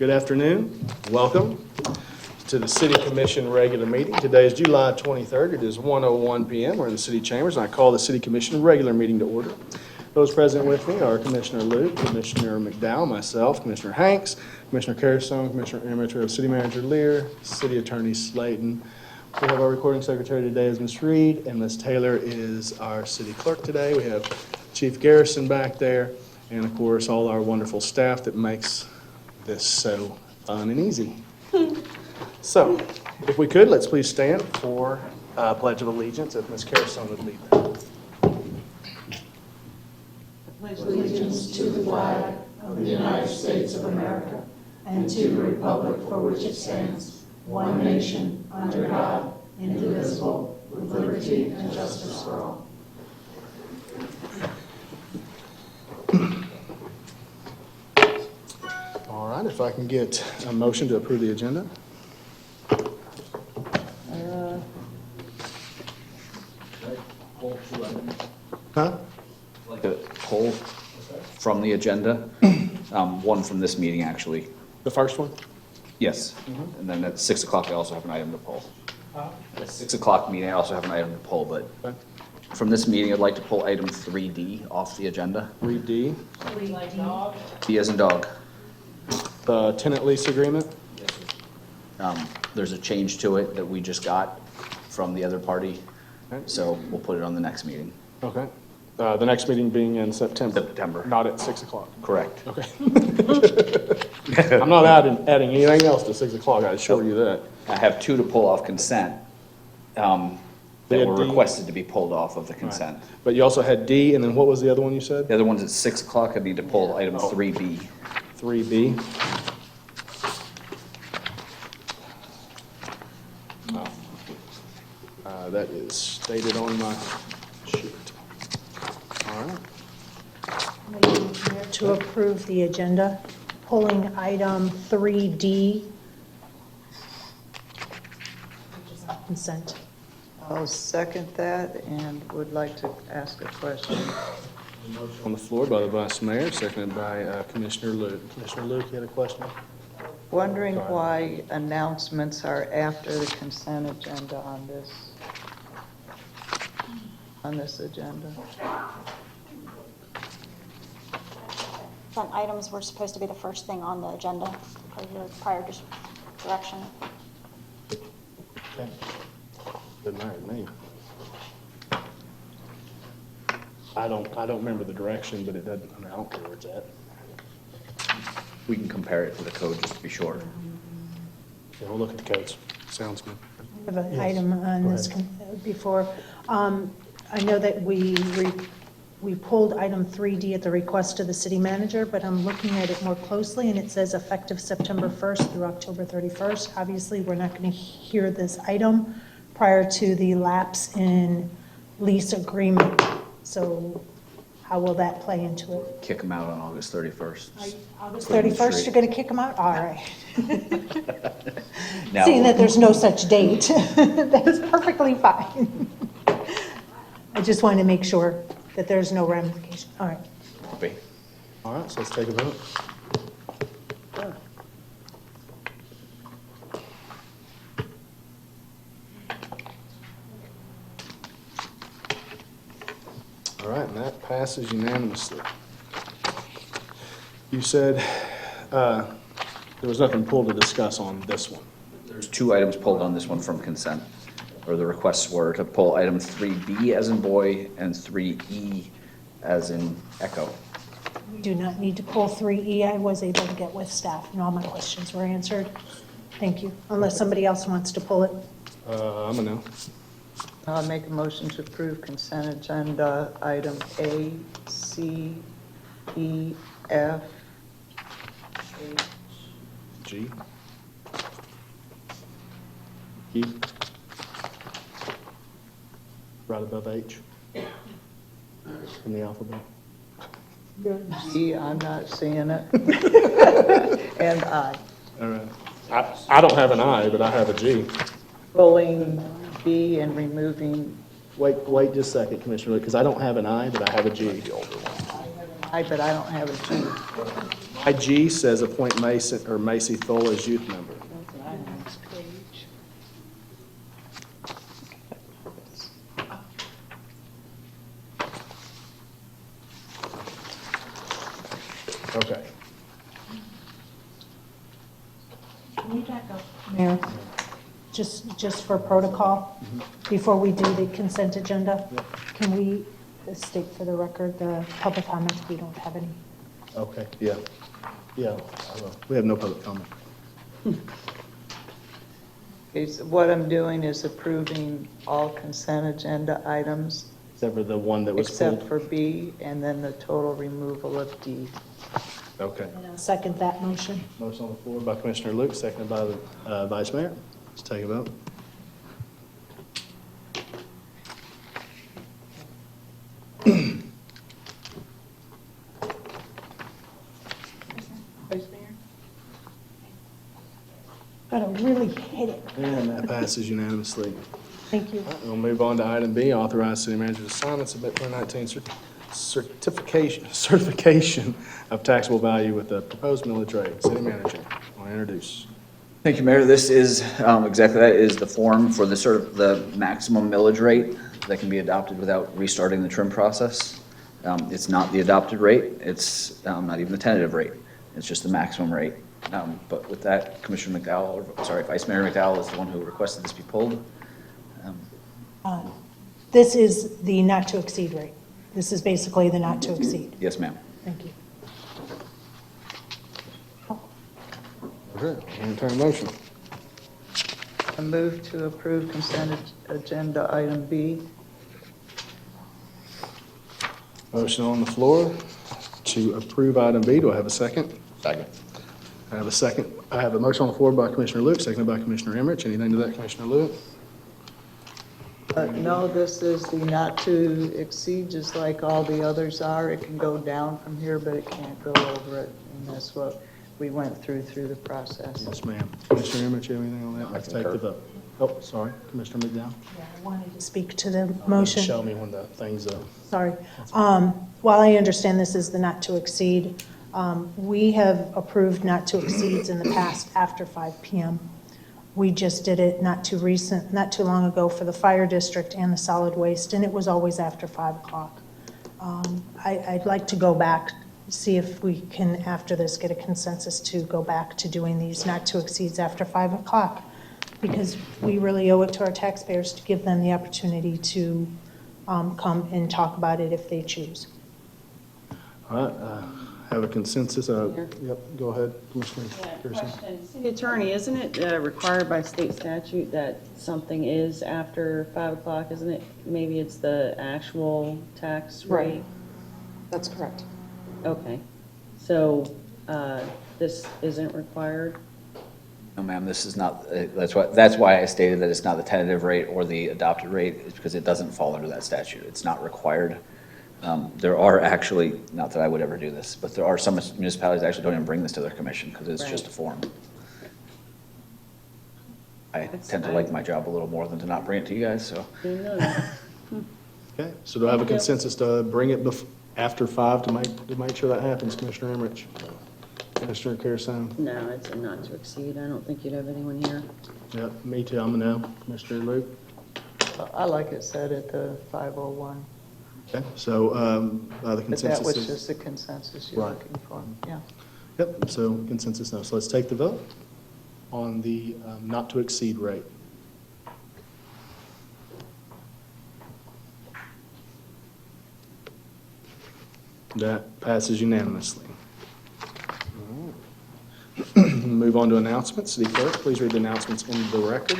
Good afternoon. Welcome to the City Commission regular meeting. Today is July 23rd. It is 1:01 p.m. We're in the City Chambers, and I call the City Commission regular meeting to order. Those present with me are Commissioner Luke, Commissioner McDowell, myself, Commissioner Hanks, Commissioner Carrasone, Commissioner Amateur, City Manager Lear, City Attorney Slayton. We have our recording secretary today is Ms. Reed, and Ms. Taylor is our city clerk today. We have Chief Garrison back there, and of course, all our wonderful staff that makes this so fun and easy. So, if we could, let's please stand for Pledge of Allegiance, if Ms. Carrasone would lead that. Pledge allegiance to the flag of the United States of America and to the republic for which it stands, one nation, under God, indivisible, with liberty and justice for all. All right, if I can get a motion to approve the agenda. Huh? Like a poll from the agenda, one from this meeting, actually. The first one? Yes. And then at 6 o'clock, I also have an item to pull. At 6 o'clock meeting, I also have an item to pull, but Okay. from this meeting, I'd like to pull item 3D off the agenda. 3D, D as in dog. the tenant lease agreement. There's a change to it that we just got from the other party, Okay. so we'll put it on the next meeting. Okay. The next meeting being in September. September. Not at 6 o'clock. Correct. Okay. I'm not adding anything else to 6 o'clock, I assure you that. I have two to pull off consent that Yeah, were D. requested to be pulled off of the consent. But you also had D, and then what was the other one you said? The other one's at 6 o'clock. I need to pull item 3B. 3B. That is stated on my sheet. All right. To approve the agenda, pulling item 3D, which is on consent. I'll second that and would like to ask a question. On the floor by the Vice Mayor, seconded by Commissioner Luke. Commissioner Luke, you had a question? Wondering why announcements are after the consent agenda on this agenda. Consent items were supposed to be the first thing on the agenda per your prior direction. Okay. Doesn't matter to me. I don't remember the direction, but it doesn't, I mean, I don't care where it's at. We can compare it to the code just to be sure. Yeah, we'll look at the codes. Sounds good. I have an item on this before. I know that we pulled item 3D at the request of the city manager, but I'm looking at it more closely, and it says effective September 1st through October 31st. Obviously, we're not going to hear this item prior to the lapse in lease agreement. So how will that play into it? Kick them out on August 31st. August Put 'em 31st, straight. you're going to kick them out? All right. Now, Seeing that there's no such date, that's perfectly fine. I just wanted to make sure that there's no ramification. All right. copy. All right, so let's take a vote. All right, and that passes unanimously. You said there was nothing pulled to discuss on this one. There's two items pulled on this one from consent, or the requests were to pull item 3B as in boy and 3E as in echo. We do not need to pull 3E. I was able to get with staff, and all my questions were answered. Thank you. Unless somebody else wants to pull it. I'm a no. I'll make a motion to approve consent agenda item A, C, E, F, H. G. E. Right above H in the alphabet. G, I'm not seeing it. And I. All right. I don't have an I, but I have a G. Pulling B and removing, Wait just a second, Commissioner, because I don't have an I, but I have a G. I, but I don't have a G. IG says appoint Mason, or Macy Thole as youth member. Next page. Okay. Can you back up, Mayor? Just for protocol, before we do the consent agenda, can we state for the record the public comments? We don't have any. Okay, yeah. Yeah, I will. We have no public comment. Okay, so what I'm doing is approving all consent agenda items Except for the one that was except pulled. for B, and then the total removal of D. Okay. And I'll second that motion. Motion on the floor by Commissioner Luke, seconded by the Vice Mayor. Let's take a vote. Vice Mayor? Gotta really hit it. And that passes unanimously. Thank you. All right, we'll move on to item B, authorize city manager to sign and submit 2019 certification of taxable value with the proposed millage rate. City manager, want to introduce. Thank you, Mayor. This is, exactly that is the form for the maximum millage rate that can be adopted without restarting the trim process. It's not the adopted rate. It's not even the tentative rate. It's just the maximum rate. But with that, Commissioner McDowell, or sorry, Vice Mayor McDowell is the one who requested this be pulled. This is the not to exceed rate. This is basically the not to exceed. Yes, ma'am. Thank you. Okay, entertain a motion. I move to approve consent agenda item B. Motion on the floor to approve item B. Do I have a second? Second. I have a second. I have a motion on the floor by Commissioner Luke, seconded by Commissioner Emmerich. Anything to that, Commissioner Luke? No, this is the not to exceed, just like all the others are. It can go down from here, but it can't go over it. And that's what we went through the process. Yes, ma'am. Commissioner Emmerich, you have anything on that? Let's take the vote. Oh, sorry, Commissioner McDowell. Yeah, I wanted to speak to the motion. Show me when the thing's up. Sorry. While I understand this is the not to exceed, we have approved not to exceeds in the past after 5 PM. We just did it not too long ago for the fire district and the solid waste, and it was always after 5 o'clock. I'd like to go back, see if we can, after this, get a consensus to go back to doing these not to exceeds after 5 o'clock, because we really owe it to our taxpayers to give them the opportunity to come and talk about it if they choose. All right, have a consensus. Yep, go ahead, Commissioner Pearson. Question. City Attorney, isn't it required by state statute that something is after 5 o'clock, isn't it? Maybe it's the actual tax rate? That's correct. Okay, so this isn't required? No, ma'am, this is not, that's why I stated that it's not the tentative rate or the adopted rate, is because it doesn't fall under that statute. It's not required. There are actually, not that I would ever do this, but there are some municipalities that actually don't even bring this to their commission because it's just a form. I tend to like my job a little more than to not bring it to you guys, so. Didn't know that. Okay, so do I have a consensus to bring it after 5 to make sure that happens, Commissioner Emmerich? Commissioner Pearson? No, it's a not to exceed. I don't think you'd have anyone here. Yep, me too, I'm a no. Commissioner Luke? I like it set at the 5:01. Okay, so the But consensus that was is... just the consensus you're Right. looking for, yeah. Yep, so consensus no. So let's take the vote on the not to exceed rate. That passes unanimously. Move on to announcements. City Clerk, please read the announcements into the record.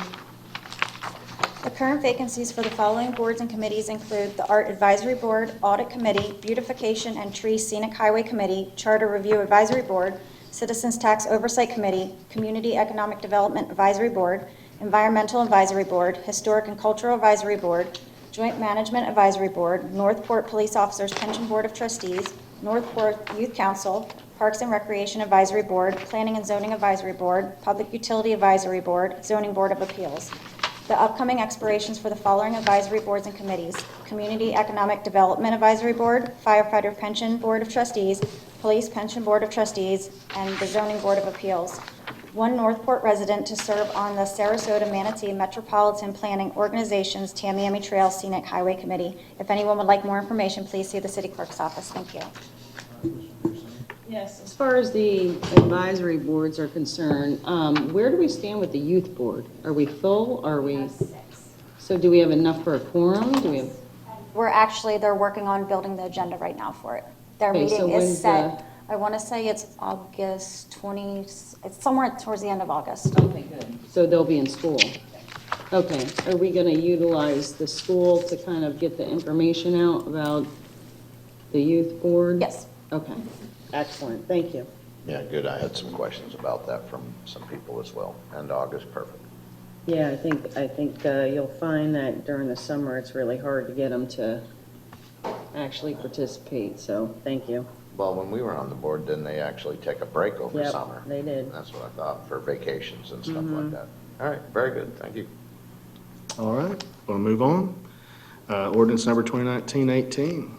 The current vacancies for the following boards and committees include the Art Advisory Board, Audit Committee, Beautification and Tree Scenic Highway Committee, Charter Review Advisory Board, Citizens Tax Oversight Committee, Community Economic Development Advisory Board, Environmental Advisory Board, Historic and Cultural Advisory Board, Joint Management Advisory Board, Northport Police Officers Pension Board of Trustees, Northport Youth Council, Parks and Recreation Advisory Board, Planning and Zoning Advisory Board, Public Utility Advisory Board, Zoning Board of Appeals. The upcoming expirations for the following advisory boards and committees: Community Economic Development Advisory Board, Firefighter Pension Board of Trustees, Police Pension Board of Trustees, and the Zoning Board of Appeals. 1 Northport resident to serve on the Sarasota Manatee Metropolitan Planning Organization's Tamiami Trail Scenic Highway Committee. If anyone would like more information, please see the city clerk's office. Thank you. Yes, as far as the advisory boards are concerned, where do we stand with the youth board? Are we full? Are we? So do we have enough for a quorum? Do we have? They're working on building the agenda right now for it. Their Okay, so meeting when's is set, I want to say it's August 20, it's somewhere towards the end of August. Okay, good. So they'll be in school. Okay, are we going to utilize the school to kind of get the information out about the youth board? Yes. Okay, excellent, thank you. Yeah, good. I had some questions about that from some people as well. And August, perfect. Yeah, I think you'll find that during the summer, it's really hard to get them to actually participate, so thank you. Well, when we were on the board, didn't they actually take a break over Yep, summer? they did. That's what I thought, for vacations and stuff like that. All right, very good. Thank you. All right, we'll move on. Ordinance number 2019-18.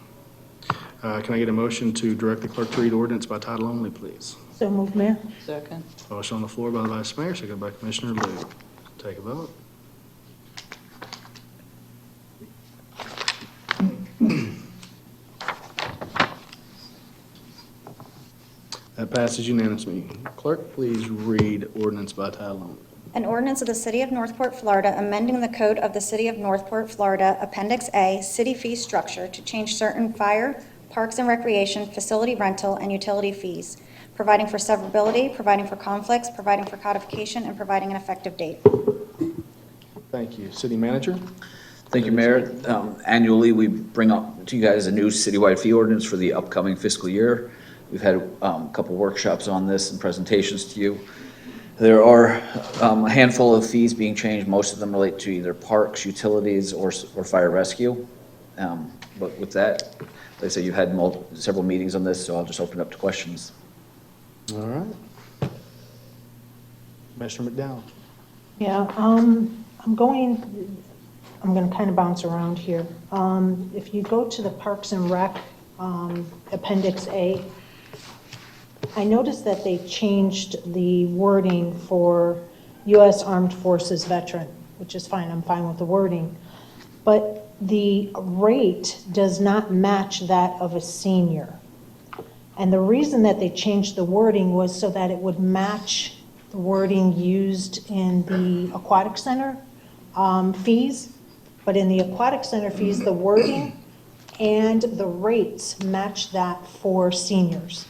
Can I get a motion to direct the clerk to read ordinance by title only, please? So moved, Mayor. Second. Motion on the floor by the Vice Mayor, seconded by Commissioner Liu. Take a vote. That passes unanimously. Clerk, please read ordinance by title only. An ordinance of the City of Northport, Florida, amending the Code of the City of Northport, Florida, Appendix A, City Fee Structure to change certain fire, parks and recreation, facility rental, and utility fees, providing for severability, providing for conflicts, providing for codification, and providing an effective date. Thank you. City Manager? Thank you, Mayor. Annually, we bring up to you guys a new citywide fee ordinance for the upcoming fiscal year. We've had a couple workshops on this and presentations to you. There are a handful of fees being changed. Most of them relate to either parks, utilities, or fire rescue. But with that, like I said, you've had several meetings on this, so I'll just open up to questions. All right. Commissioner McDowell? Yeah, I'm going to kind of bounce around here. If you go to the Parks and Rec, Appendix A, I noticed that they changed the wording for U.S. Armed Forces veteran, which is fine, I'm fine with the wording. But the rate does not match that of a senior. And the reason that they changed the wording was so that it would match the wording used in the Aquatic Center fees. But in the Aquatic Center fees, the wording and the rates match that for seniors.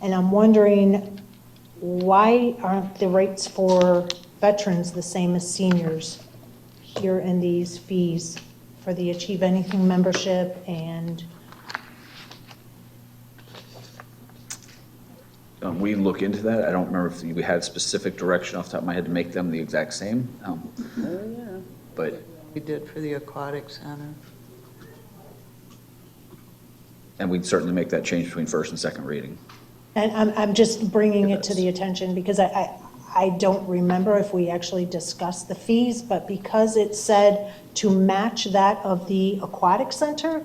And I'm wondering, why aren't the rates for veterans the same as seniors here in these fees for the Achieve Anything membership and? We can look into that. I don't remember if we had specific direction off the top of my head to make them the exact same. Oh, yeah. But, We did for the Aquatic Center. and we'd certainly make that change between first and second reading. And I'm just bringing it to the attention because I don't remember if we actually discussed the fees, but because it said to match that of the Aquatic Center,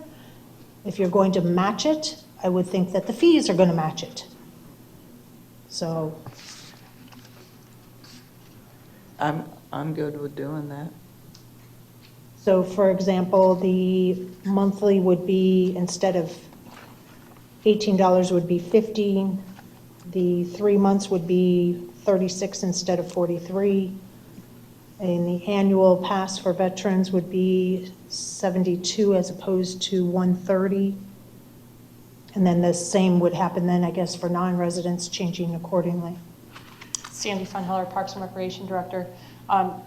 if you're going to match it, I would think that the fees are going to match it. So, I'm good with doing that. so for example, the monthly would be, instead of $18 would be $15. The 3 months would be $36 instead of $43. And the annual pass for veterans would be $72 as opposed to $130. And then the same would happen then, I guess, for non-residents, changing accordingly. Sandy Funheller, Parks and Recreation Director.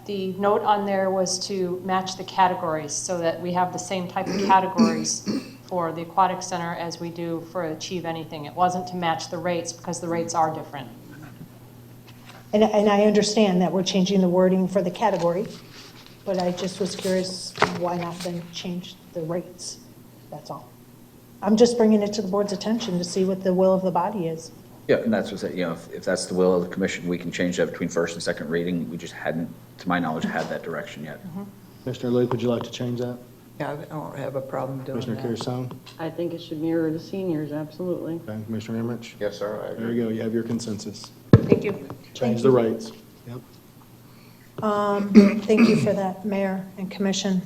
The note on there was to match the categories so that we have the same type of categories for the Aquatic Center as we do for Achieve Anything. It wasn't to match the rates because the rates are different. And I understand that we're changing the wording for the category, but I just was curious, why not then change the rates? That's all. I'm just bringing it to the board's attention to see what the will of the body is. Yeah, and that's what, if that's the will of the commission, we can change that between first and second reading. We just hadn't, to my knowledge, had that direction yet. Commissioner Luke, would you like to change that? Yeah, I don't have a problem doing Commissioner that. Carusone? I think it should mirror the seniors, absolutely. Okay, Commissioner Emmerich? Yes, sir, I There agree. you go, you have your consensus. Thank you. Change the rates. Yep. Thank you for that, Mayor and Commission.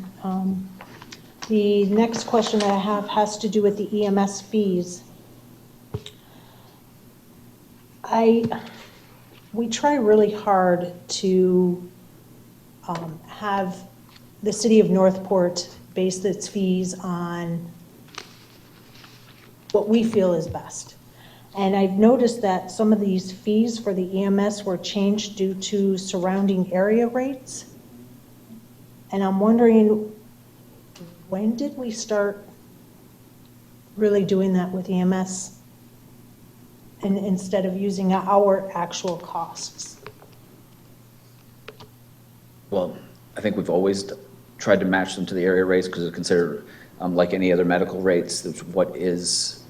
The next question that I have has to do with the EMS fees. We try really hard to have the city of Northport base its fees on what we feel is best. And I've noticed that some of these fees for the EMS were changed due to surrounding area rates. And I'm wondering, when did we start really doing that with EMS? And instead of using our actual costs? Well, I think we've always tried to match them to the area rates because it's considered, like any other medical rates, that's what is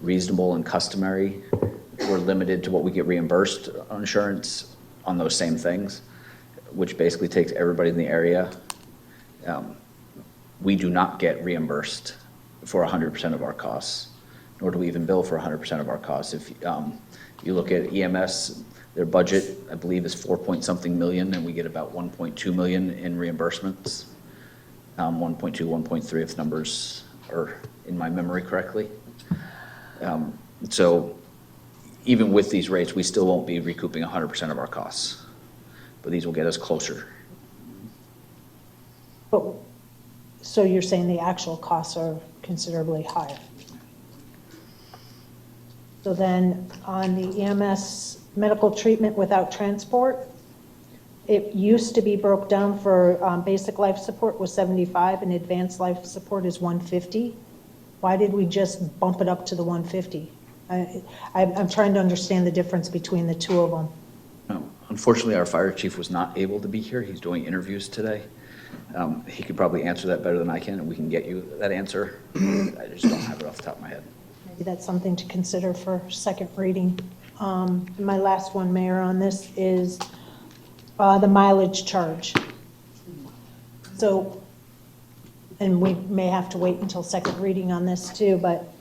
reasonable and customary. We're limited to what we get reimbursed on insurance on those same things, which basically takes everybody in the area. We do not get reimbursed for 100% of our costs, nor do we even bill for 100% of our costs. If you look at EMS, their budget, I believe, is 4-point-something million, and we get about 1.2 million in reimbursements. 1.2, 1.3 if numbers are in my memory correctly. So even with these rates, we still won't be recouping 100% of our costs, but these will get us closer. But, so you're saying the actual costs are considerably higher? So then on the EMS medical treatment without transport, it used to be broke down for basic life support was 75 and advanced life support is 150. Why did we just bump it up to the 150? I'm trying to understand the difference between the two of them. Unfortunately, our fire chief was not able to be here. He's doing interviews today. He could probably answer that better than I can, and we can get you that answer. I just don't have it off the top of my head. Maybe that's something to consider for second reading. My last one, Mayor, on this is the mileage charge. So, and we may have to wait until second reading on this too, but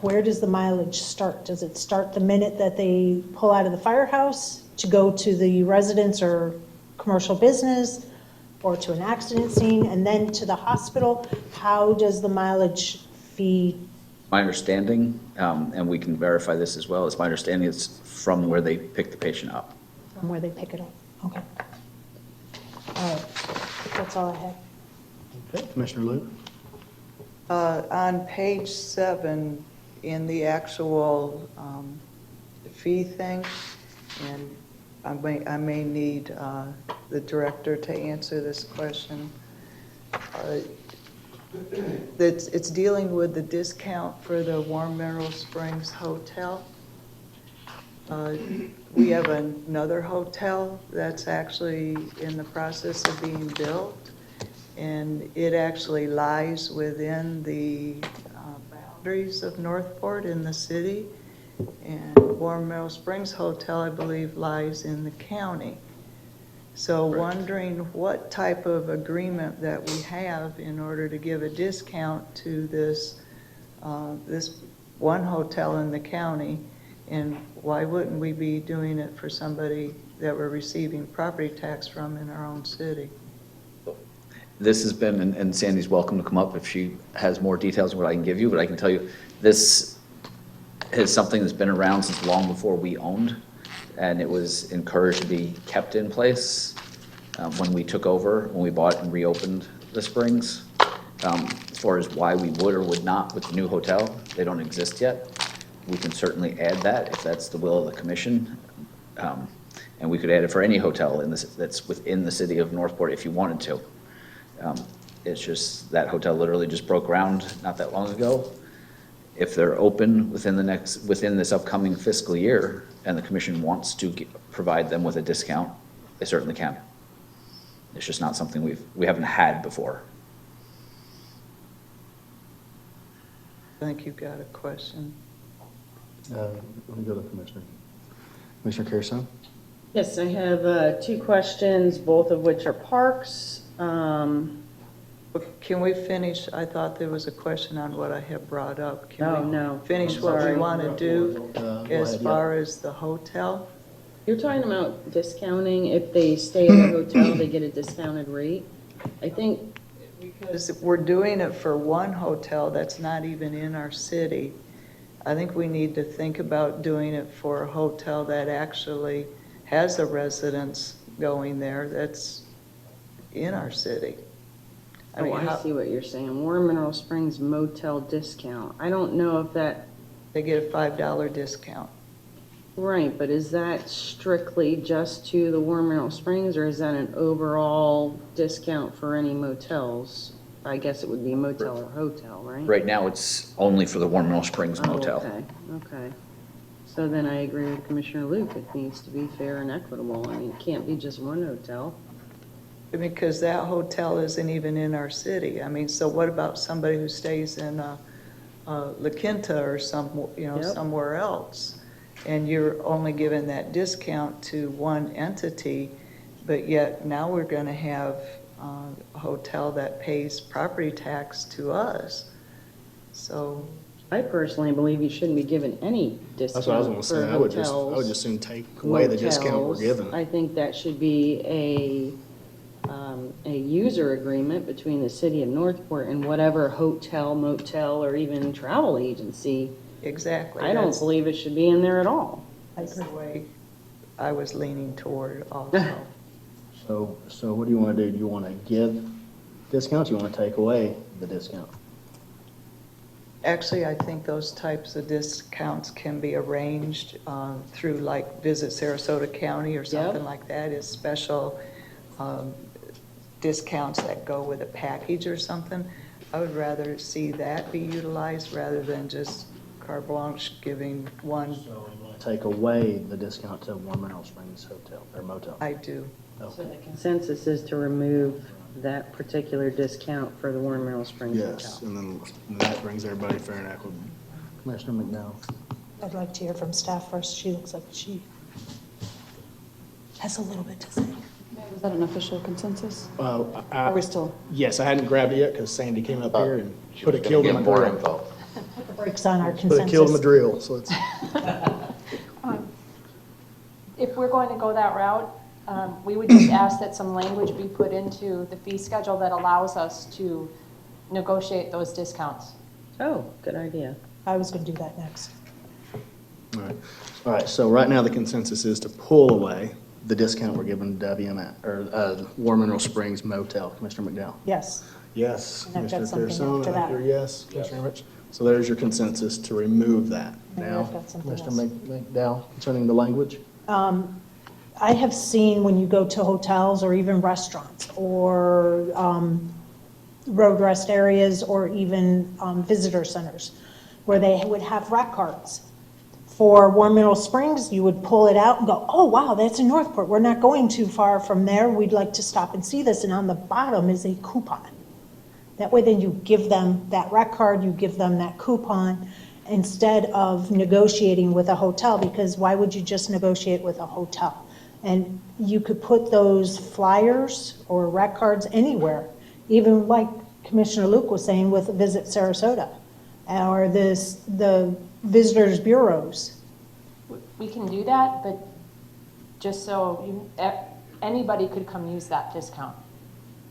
where does the mileage start? Does it start the minute that they pull out of the firehouse to go to the residence or commercial business or to an accident scene and then to the hospital? How does the mileage fee? My understanding, and we can verify this as well, is my understanding it's from where they pick the patient up. From where they pick it up? Okay. All right, that's all I have. Okay, Commissioner Liu? On page 7, in the actual fee thing, and I may need the director to answer this question. It's dealing with the discount for the Warm Mineral Springs Hotel. We have another hotel that's actually in the process of being built, and it actually lies within the boundaries of Northport in the city. And Warm Mineral Springs Hotel, I believe, lies in the county. So wondering what type of agreement that we have in order to give a discount to this one hotel in the county, and why wouldn't we be doing it for somebody that we're receiving property tax from in our own city? This has been, and Sandy's welcome to come up if she has more details than what I can give you, but I can tell you this is something that's been around since long before we owned, and it was encouraged to be kept in place when we took over, when we bought and reopened the Springs. As far as why we would or would not with the new hotel, they don't exist yet. We can certainly add that if that's the will of the commission. And we could add it for any hotel that's within the city of Northport if you wanted to. It's just that hotel literally just broke ground not that long ago. If they're open within this upcoming fiscal year and the commission wants to provide them with a discount, they certainly can. It's just not something we haven't had before. I think you've got a question. Let me go to Commissioner. Commissioner Carusone? Yes, I have 2 questions, both of which are parks. But can we finish? I thought there was a question on what I had brought up. Can Oh, we no. Finish I'm what we sorry. want to do Go as ahead, yeah. far as the hotel? You're talking about discounting, if they stay at a hotel, they get a discounted rate? I think, Because if we're doing it for one hotel that's not even in our city, I think we need to think about doing it for a hotel that actually has a residence going there that's in our city. oh, I see what you're saying, Warm Mineral Springs motel discount. I don't know if that, They get a $5 discount. right, but is that strictly just to the Warm Mineral Springs, or is that an overall discount for any motels? I guess it would be motel or hotel, right? Right now, it's only for the Warm Mineral Springs Oh, Motel. okay, okay. So then I agree with Commissioner Luke, it needs to be fair and equitable. I mean, it can't be just one hotel. Because that hotel isn't even in our city. I mean, so what about somebody who stays in La Quinta or Yep. somewhere else? And you're only giving that discount to one entity, but yet now we're going to have a hotel that pays property tax to us. So, I personally believe you shouldn't be given any discount That's what I was gonna say. for I would hotels, just soon take away the discount we're motels. given. I think that should be a user agreement between the city of Northport and whatever hotel, motel, or even travel agency. exactly. I don't believe it should be in there at all. That's the way I was leaning toward also. So what do you want to do? Do you want to give discounts? You want to take away the discount? Actually, I think those types of discounts can be arranged through like Visit Sarasota County or something Yep. like that, is special discounts that go with a package or something. I would rather see that be utilized rather than just carte blanche giving one. So you want to take away the discount to Warm Mineral Springs Hotel or Motel? I do. So the consensus is to remove that particular discount for the Warm Mineral Springs Yes, Hotel. and then that brings everybody fair and equitable. Commissioner McDowell? I'd like to hear from staff first. She looks like she has a little bit to say. Is that an official consensus? Well, Are we still? yes, I hadn't grabbed it yet because Sandy came up here and She put was a gonna kill to give my more drill. info. The brakes on our Put a kill to my consensus. drill, so it's. If we're going to go that route, we would just ask that some language be put into the fee schedule that allows us to negotiate those discounts. Oh, good idea. I was going to do that next. All right, so right now the consensus is to pull away the discount we're giving to WM, or Warm Mineral Springs Motel. Commissioner McDowell? Yes. Yes. And I've got Commissioner something Pearson, after I that. hear yes. Commissioner Rich? So there's your consensus to remove that. And Now, I've got something Commissioner else. McDowell, concerning the language? I have seen when you go to hotels or even restaurants or road rest areas or even visitor centers where they would have rack cards. For Warm Mineral Springs, you would pull it out and go, oh, wow, that's in Northport. We're not going too far from there. We'd like to stop and see this. And on the bottom is a coupon. That way then you give them that rack card, you give them that coupon instead of negotiating with a hotel, because why would you just negotiate with a hotel? And you could put those flyers or rack cards anywhere, even like Commissioner Luke was saying with Visit Sarasota, or the visitors bureaus. We can do that, but just so anybody could come use that discount.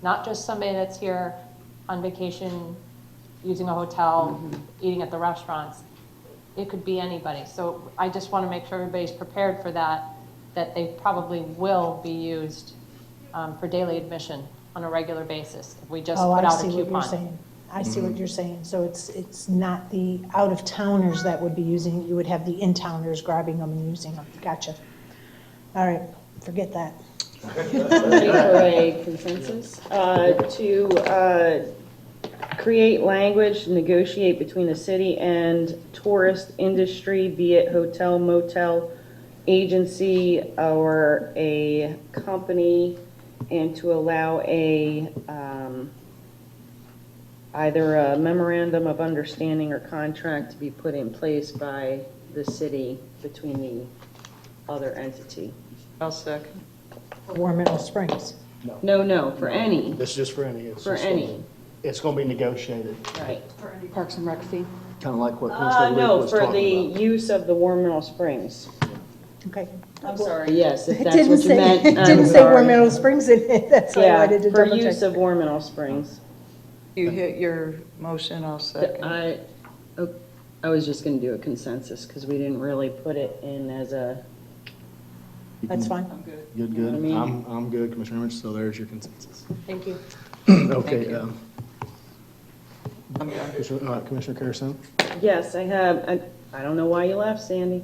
Not just somebody that's here on vacation, using a hotel, eating at the restaurants. It could be anybody. So I just want to make sure everybody's prepared for that they probably will be used for daily admission on a regular basis if we just Oh, put I out a see what you're coupon. saying. I see what you're saying. So it's not the out-of-towners that would be using it. You would have the in-towners grabbing them and using them. Gotcha. All right, forget that. Ready for a consensus? To create language, negotiate between the city and tourist industry, be it hotel, motel, agency, or a company, and to allow either a memorandum of understanding or contract to be put in place by the city between the other entity. I'll second. Warm Mineral Springs. No, for any, This is just for any. It's for just any. It's going to be negotiated, Right. Parks and Rec fee. kind of like what Commissioner Luke No, was for talking the about. use of the War Meadow Springs. Okay. I'm sorry, yes, if It that's didn't what you say, meant. it I'm didn't say War sorry. Meadow Springs in it, that's why I Yeah, wanted to for double use check. of War Meadow Springs. You hit your motion, I'll second. I was just gonna do a consensus, because we didn't really put it in as a, That's fine. Good, know what I good. mean? I'm good, Commissioner Emmons, so there's your consensus. Thank you. Okay. I'm done. Commissioner Carrison? yes, I have, I don't know why you left, Sandy.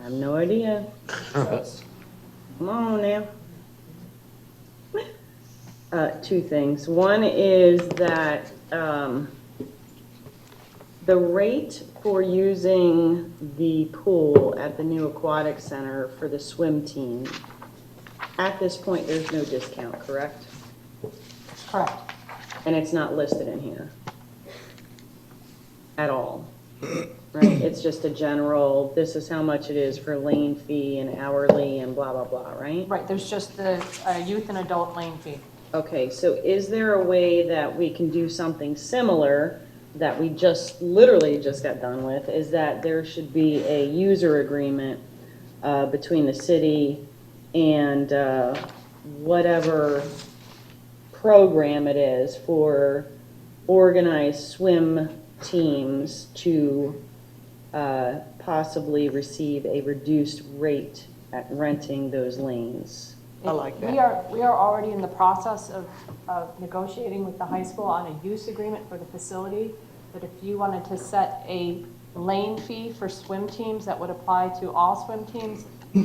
I have no idea. Come on now. Two things. One is that, the rate for using the pool at the new aquatic center for the swim team, at this point, there's no discount, correct? Correct. And it's not listed in here at all, right? It's just a general, this is how much it is for lane fee and hourly and blah, blah, blah, right? Right, there's just the youth and adult lane fee. Okay, so is there a way that we can do something similar that we literally just got done with, is that there should be a user agreement between the city and whatever program it is for organized swim teams to possibly receive a reduced rate at renting those lanes? I like that. We are already in the process of negotiating with the high school on a use agreement for the facility, that if you wanted to set a lane fee for swim teams that would apply to all swim teams,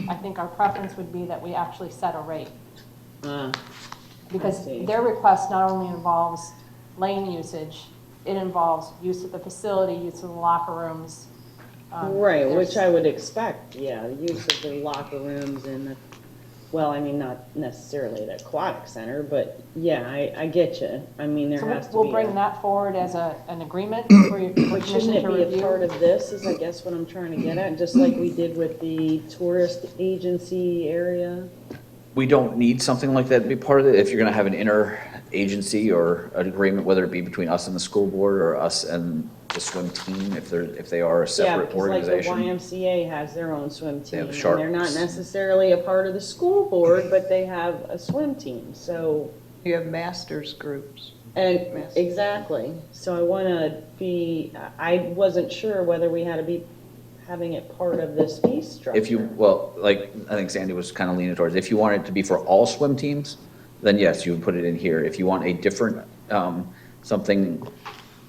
I think our preference would be that we actually set a rate. Because see. their request not only involves lane usage, it involves use of the facility, use of the locker rooms. Right, there's- which I would expect, yeah, the use of the locker rooms and the, well, I mean, not necessarily the aquatic center, but yeah, I get you. I mean, there So has to be. we'll bring a- that forward as an agreement for your But commission shouldn't to it be a review. part of this, is I guess what I'm trying to get at, just like we did with the tourist agency area? We don't need something like that to be part of it. If you're gonna have an inter-agency or an agreement, whether it be between us and the school board or us and the swim team, if they are a Yeah, separate because like the organization. YMCA has their own swim They team. have And sharks. they're not necessarily a part of the school board, but they have a swim team, so. You have masters groups. And, Yes. exactly, so I wanna be, I wasn't sure whether we had to be having it part of this fee structure. If you, well, like, I think Sandy was kind of leaning towards, if you want it to be for all swim teams, then yes, you would put it in here. If you want a different, something,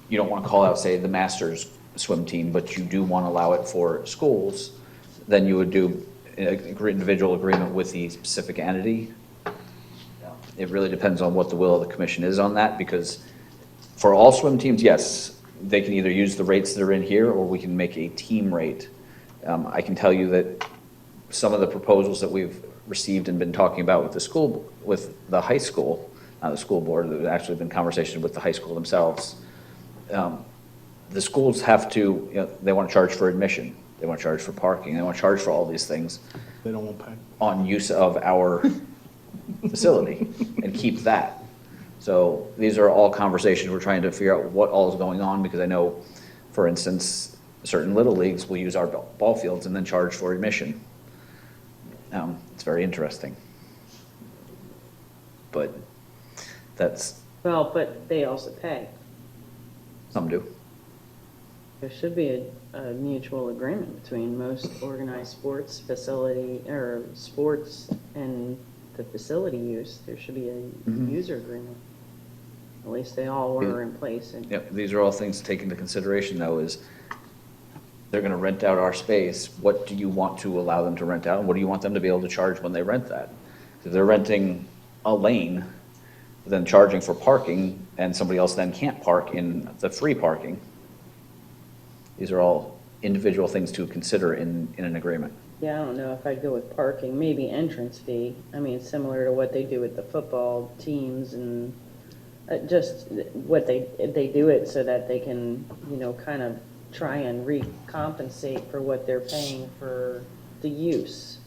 you don't want to call out, say, the Masters swim team, but you do want to allow it for schools, then you would do an individual agreement with the specific entity. It really depends on what the will of the commission is on that, because for all swim teams, yes, they can either use the rates that are in here, or we can make a team rate. I can tell you that some of the proposals that we've received and been talking about with the school, with the high school, not the school board, there's actually been conversations with the high school themselves. The schools have to, they want to charge for admission, they want to charge for parking, they want to charge for all these things They don't want to pay. on use of our facility and keep that. So these are all conversations, we're trying to figure out what all is going on, because I know, for instance, certain little leagues will use our ball fields and then charge for admission. It's very interesting. But that's, Well, but they also pay. some do. There should be a mutual agreement between most organized sports facility, or sports and the facility use. There should be a user agreement. At least they all were in place. And Yep, these are all things to take into consideration, though, is they're gonna rent out our space. What do you want to allow them to rent out, and what do you want them to be able to charge when they rent that? If they're renting a lane, then charging for parking, and somebody else then can't park in the free parking. These are all individual things to consider in an agreement. Yeah, I don't know if I'd go with parking, maybe entrance fee. I mean, similar to what they do with the football teams, and just what they do it so that they can, kind of try and recompensate for what they're paying for the use.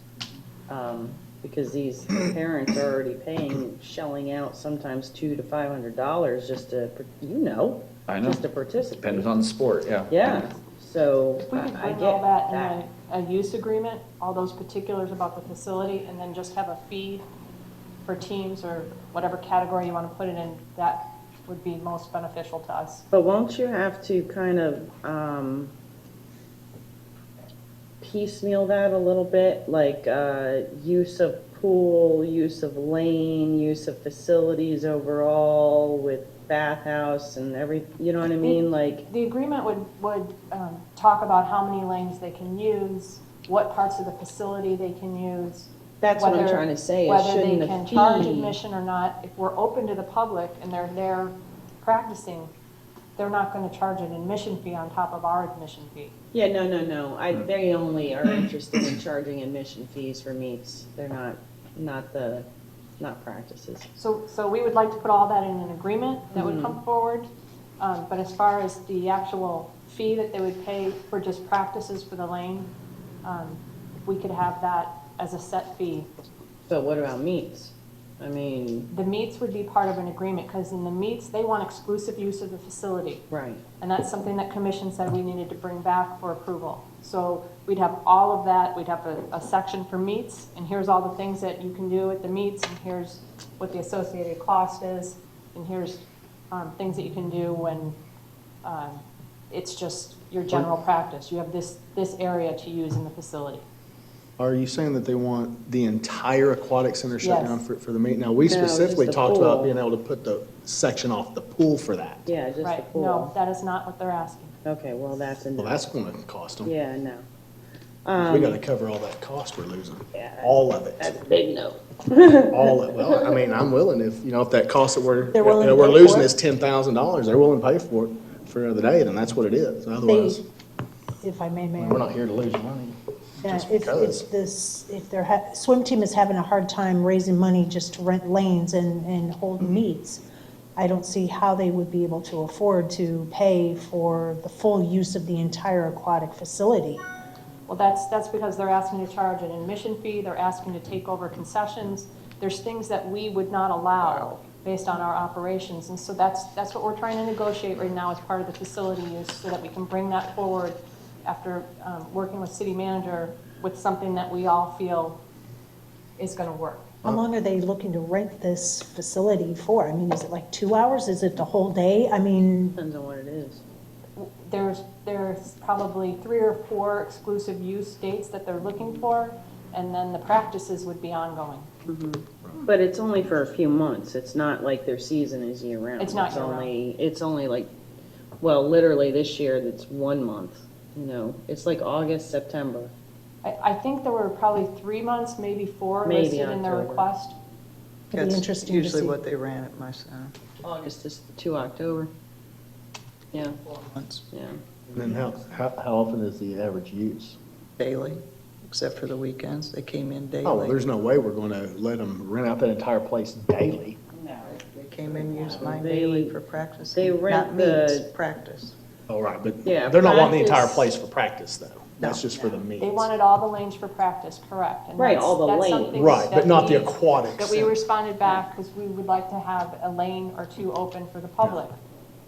because these parents are already paying, shelling out sometimes $200 to $500 just to, I know. just to participate. Depends on the sport, yeah. Yeah, so If we could I bring get all that that. in a use agreement, all those particulars about the facility, and then just have a fee for teams or whatever category you want to put it in, that would be most beneficial to us. But won't you have to kind of piecemeal that a little bit, like use of pool, use of lane, use of facilities overall with bathhouse and you know what I mean? Like, The agreement would talk about how many lanes they can use, what parts of the facility they can use. that's what I'm whether- trying to say, is Whether shouldn't they the can charge fee- admission or not. If we're open to the public and they're there practicing, they're not going to charge an admission fee on top of our admission fee. Yeah, no. They only are interested in charging admission fees for meets. They're not practices. So we would like to put all that in an agreement that would come forward. But as far as the actual fee that they would pay for just practices for the lane, we could have that as a set fee. But what about meets? I mean, The meets would be part of an agreement, because in the meets, they want exclusive use of the facility. right. And that's something that commission said we needed to bring back for approval. So we'd have all of that, we'd have a section for meets, and here's all the things that you can do at the meets, and here's what the associated cost is, and here's things that you can do when it's just your general practice. You have this area to use in the facility. Are you saying that they want the entire aquatic center shut Yes. down for the meet? Now, we No, just specifically the talked about pool. being able to put the section off the pool for that. Yeah, just the Right, no, pool. that is not what they're asking. Okay, well, that's a Well, no. that's gonna cost them. Yeah, no. We gotta cover all that cost we're losing. Yeah, All of it. That's a big no. All of, well, I mean, I'm willing if that cost that They're willing to we're pay for losing it? is $10,000, they're willing to pay for it for another day, then that's what it is. Otherwise, If I may, Mayor. we're not here to lose money. Yeah, just if because. if their swim team is having a hard time raising money just to rent lanes and hold meets, I don't see how they would be able to afford to pay for the full use of the entire aquatic facility. Well, that's because they're asking to charge an admission fee, they're asking to take over concessions. There's things that we would not allow based on our operations. And so that's what we're trying to negotiate right now as part of the facility use, so that we can bring that forward after working with city manager with something that we all feel is going to work. How long are they looking to rent this facility for? I mean, is it like 2 hours? Is it the whole day? I mean, Depends on what it is. There's probably 3 or 4 exclusive use dates that they're looking for, and then the practices would be ongoing. But it's only for a few months. It's not like their season is year round. It's not year-round. It's only like, well, literally this year, it's 1 month, It's like August, September. I think there were probably 3 months, maybe 4 Maybe listed in their October. request. it'd be That's interesting to usually see. what they ran at my center. August is to October. Yeah, Once yeah. And then how often is the average use? daily, except for the weekends. They came in daily. Oh, well, there's no way we're gonna let them rent out that entire place daily. They came in, used mine They- daily for practice. they rent Not meets, the- practice. All right, but Yeah, they're not wanting the entire practice- place for practice, though. That's No. just for the meets. They wanted all the lanes for practice, correct. And Right, that's- all the that's lanes. something Right, but that not the we- aquatic That we center. responded back, because we would like to have a lane or 2 open for the public.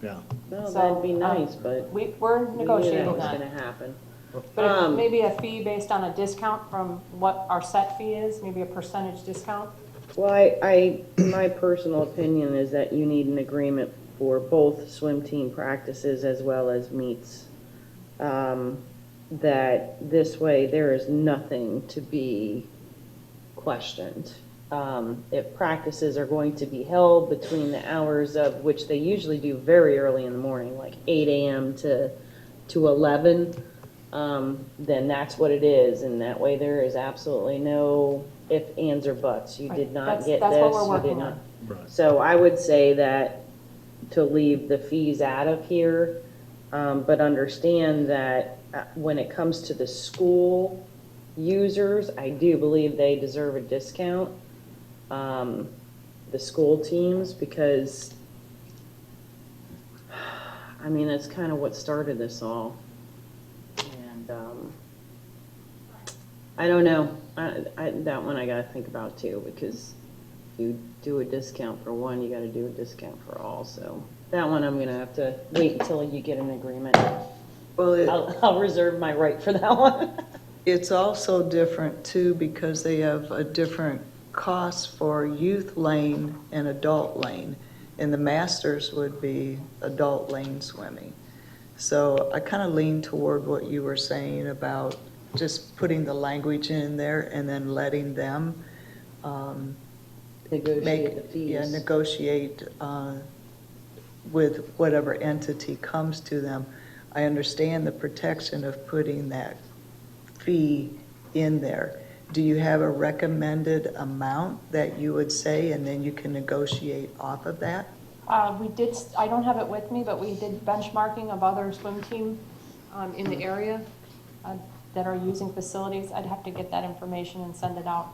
Yeah. Well, So, that'd be nice, but We're we knew negotiating that was that. gonna happen. But maybe a fee based on a discount from what our set fee is, maybe a percentage discount. Well, my personal opinion is that you need an agreement for both swim team practices as well as meets. That this way, there is nothing to be questioned. If practices are going to be held between the hours of, which they usually do very early in the morning, like 8 a.m. to 11, then that's what it is, and that way there is absolutely no ifs, ands, or buts. You did not That's- get that's this, what we're you did working not. on. Right. So I would say that to leave the fees out of here, but understand that when it comes to the school users, I do believe they deserve a discount. The school teams, because, I mean, that's kind of what started this all. And, I don't know. That one I gotta think about too, because if you do a discount for one, you gotta do a discount for all, so that one I'm gonna have to wait until you get an agreement. Well, I'll reserve my right for that one. it's also different too because they have a different cost for youth lane and adult lane. And the masters would be adult lane swimming. So I kind of lean toward what you were saying about just putting the language in there and then letting them Negotiate the yeah, fees. negotiate with whatever entity comes to them. I understand the protection of putting that fee in there. Do you have a recommended amount that you would say, and then you can negotiate off of that? We did, I don't have it with me, but we did benchmarking of other swim team in the area that are using facilities. I'd have to get that information and send it out.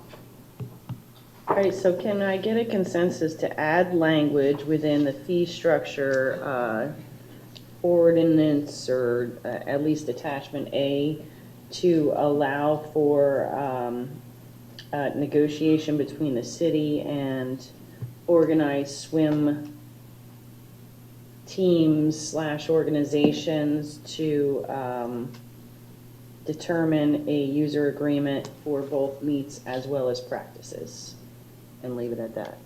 All right, so can I get a consensus to add language within the fee structure ordinance, or at least attachment A, to allow for negotiation between the city and organized swim teams / organizations to determine a user agreement for both meets as well as practices, and leave it at that.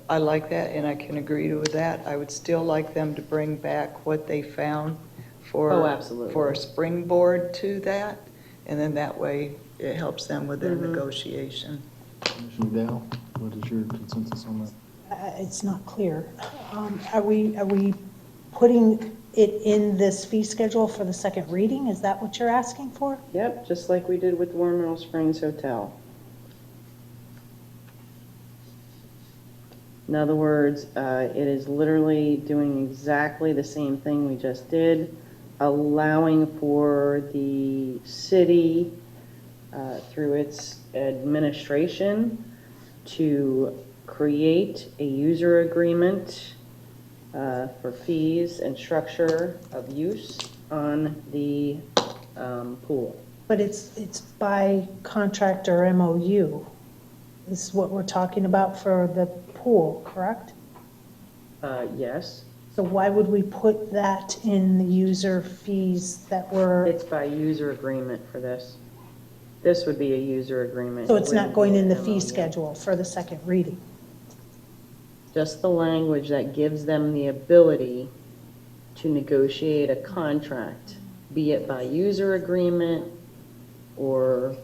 I like that, and I can agree with that. I would still like them to bring back what they found for. Oh, absolutely. For a springboard to that, and then that way it helps them with their Mm-hmm. negotiation. Commissioner McDowell, what is your consensus on that? It's not clear. Are we putting it in this fee schedule for the second reading? Is that what you're asking for? Yep, just like we did with Warren Middle Springs Hotel. In other words, it is literally doing exactly the same thing we just did, allowing for the city, through its administration, to create a user agreement for fees and structure of use on the pool. But it's by contract or MOU. This is what we're talking about for the pool, correct? Yes, So why would we put that in the user fees that were, it's by user agreement for this. This would be a user agreement. so it's not going in the fee MOU. schedule for the second reading? Just the language that gives them the ability to negotiate a contract, be it by user agreement or,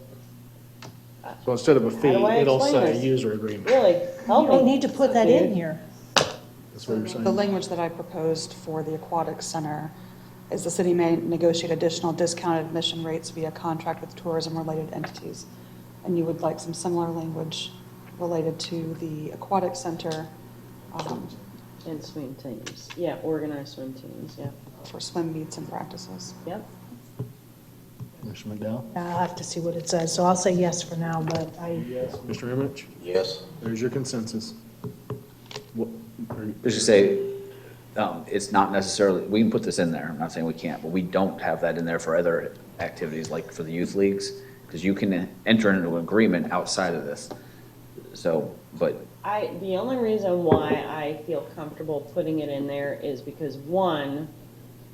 So instead of a fee, How do I it'll explain say this? user agreement. really, You help don't me. need to put that in here. That's what you're The saying? language that I proposed for the aquatic center is the city may negotiate additional discounted admission rates via contract with tourism-related entities. And you would like some similar language related to the aquatic center And swim teams, yeah, organized swim teams, yeah, for swim meets and practices. yep. Commissioner McDowell? I'll have to see what it says, so I'll say yes for now, but Mr. Imich? Yes. There's your consensus. What, Let's just say, it's not necessarily, we can put this in there, I'm not saying we can't, but we don't have that in there for other activities, like for the youth leagues, because you can enter into an agreement outside of this. So, but The only reason why I feel comfortable putting it in there is because, one,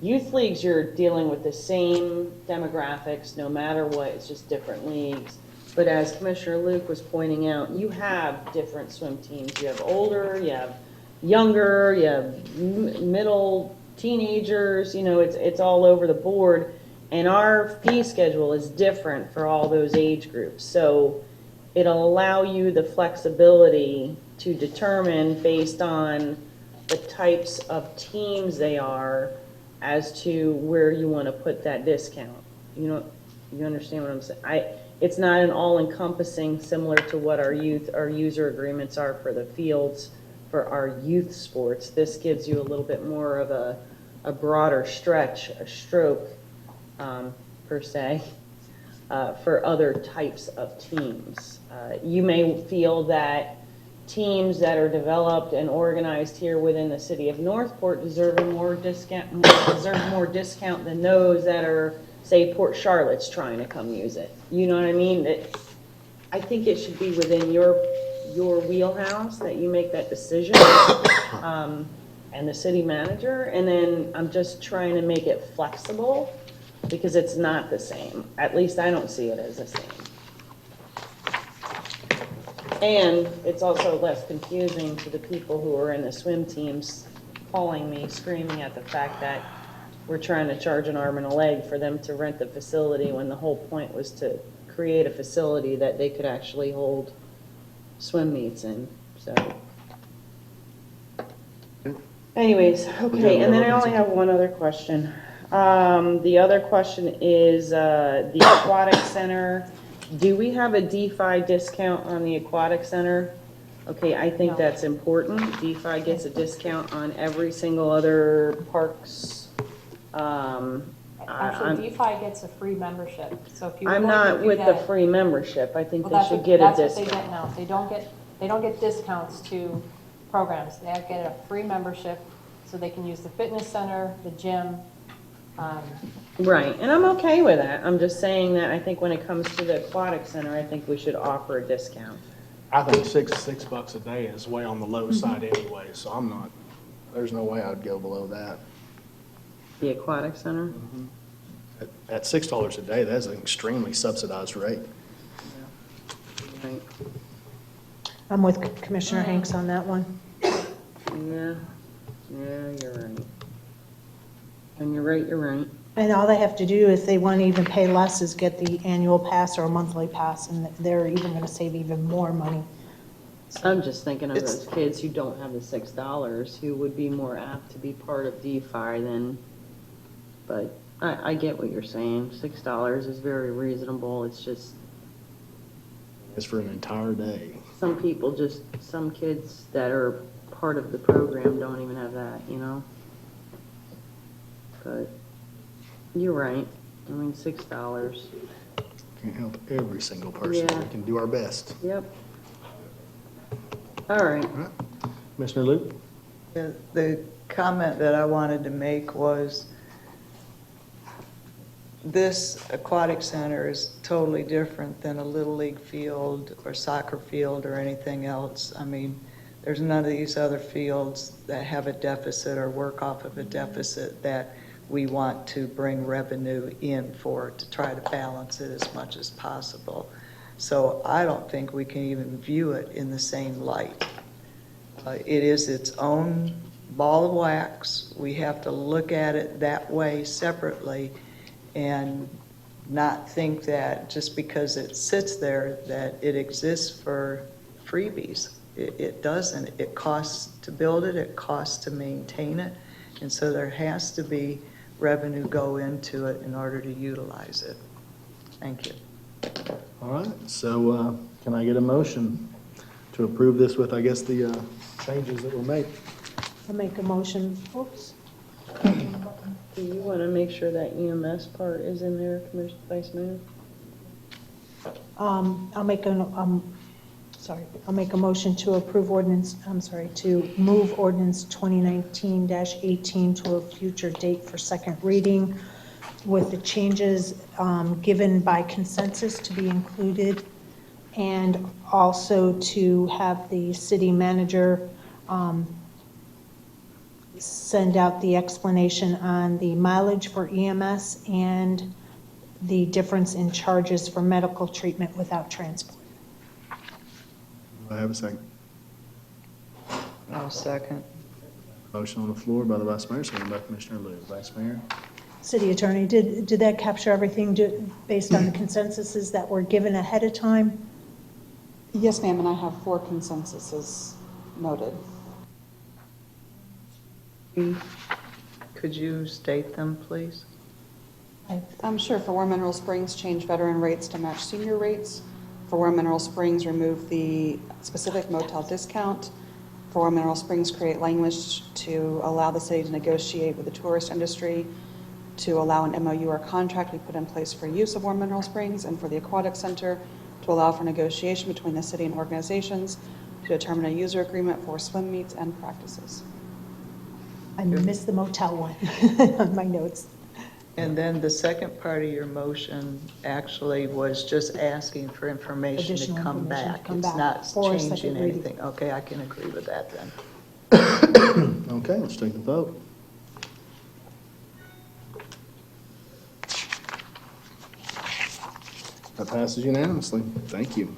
youth leagues, you're dealing with the same demographics, no matter what, it's just different leagues. But as Commissioner Luke was pointing out, you have different swim teams. You have older, you have younger, you have middle, teenagers, it's all over the board. And our fee schedule is different for all those age groups. So it'll allow you the flexibility to determine, based on the types of teams they are, as to where you want to put that discount. You understand what I'm saying? It's not an all-encompassing, similar to what our user agreements are for the fields for our youth sports. This gives you a little bit more of a broader stretch, a stroke, per se, for other types of teams. You may feel that teams that are developed and organized here within the city of Northport deserve more discount than those that are say Port Charlotte's trying to come use it. You know what I mean? I think it should be within your wheelhouse that you make that decision, and the city manager, and then I'm just trying to make it flexible, because it's not the same. At least I don't see it as the same. And it's also less confusing to the people who are in the swim teams calling me, screaming at the fact that we're trying to charge an arm and a leg for them to rent the facility, when the whole point was to create a facility that they could actually hold swim meets in, so. Anyways, okay, and then I only have one other question. The other question is, the aquatic center, do we have a DeFi discount on the aquatic center? Okay, I think No. that's important. DeFi gets a discount on every single other parks. I'm- Actually, DeFi gets a free membership, so if you. I'm were to not do with the that- free membership. I think Well, they that's should what- get a That's what they discount. get now. They don't get discounts to programs. They get a free membership, so they can use the fitness center, the gym. Right, and I'm okay with that. I'm just saying that I think when it comes to the aquatic center, I think we should offer a discount. I think $6 a day is way on the low side anyway, so I'm not, there's no way I'd go below that. The aquatic center? At $6 a day, that's an extremely subsidized rate. Right, I'm with Commissioner Hanks on that one. yeah, you're right. And you're right. And all they have to do, if they want to even pay less, is get the annual pass or a monthly pass, and they're even going to save even more money. I'm just thinking of those kids who don't have the $6, who would be more apt to be part of DeFi than, but I get what you're saying. $6 is very reasonable. It's just, It's for an entire day. some kids that are part of the program don't even have that, you know? But you're right. I mean, $6. Can't help every single person. Yeah. We can do our best. Yep. All right. All right. Commissioner Luke? The comment that I wanted to make was, this aquatic center is totally different than a Little League field or soccer field or anything else. I mean, there's none of these other fields that have a deficit or work off of a deficit that we want to bring revenue in for, to try to balance it as much as possible. So I don't think we can even view it in the same light. It is its own ball of wax. We have to look at it that way separately and not think that just because it sits there that it exists for freebies. It doesn't. It costs to build it, it costs to maintain it, and so there has to be revenue go into it in order to utilize it. Thank you. All right, so can I get a motion to approve this with, I guess, the changes that were made? I'll make a motion, oops. Do you want to make sure that EMS part is in there, Commissioner Vice Mayor? I'll make a motion to approve ordinance, to move ordinance 2019-18 to a future date for second reading with the changes given by consensus to be included, and also to have the city manager send out the explanation on the mileage for EMS and the difference in charges for medical treatment without transport. Do I have a second? I'll second. Motion on the floor by the Vice Mayor, seconded by Commissioner Liu. Vice Mayor? City Attorney, did that capture everything based on the consensuses that were given ahead of time? Yes, ma'am, and I have 4 consensuses noted. Could you state them, please? I'm sure for War Mineral Springs, change veteran rates to match senior rates. For War Mineral Springs, remove the specific motel discount. For War Mineral Springs, create language to allow the city to negotiate with the tourist industry to allow an MOU or contract to be put in place for use of War Mineral Springs. And for the Aquatic Center, to allow for negotiation between the city and organizations to determine a user agreement for swim meets and practices. I missed the motel one on my notes. And then the second part of your motion actually was just asking for information to Additional come information to back. come It's back not for a changing second reading. anything. Okay, I can agree with that then. Okay, let's take the vote. That passes unanimously. Thank you.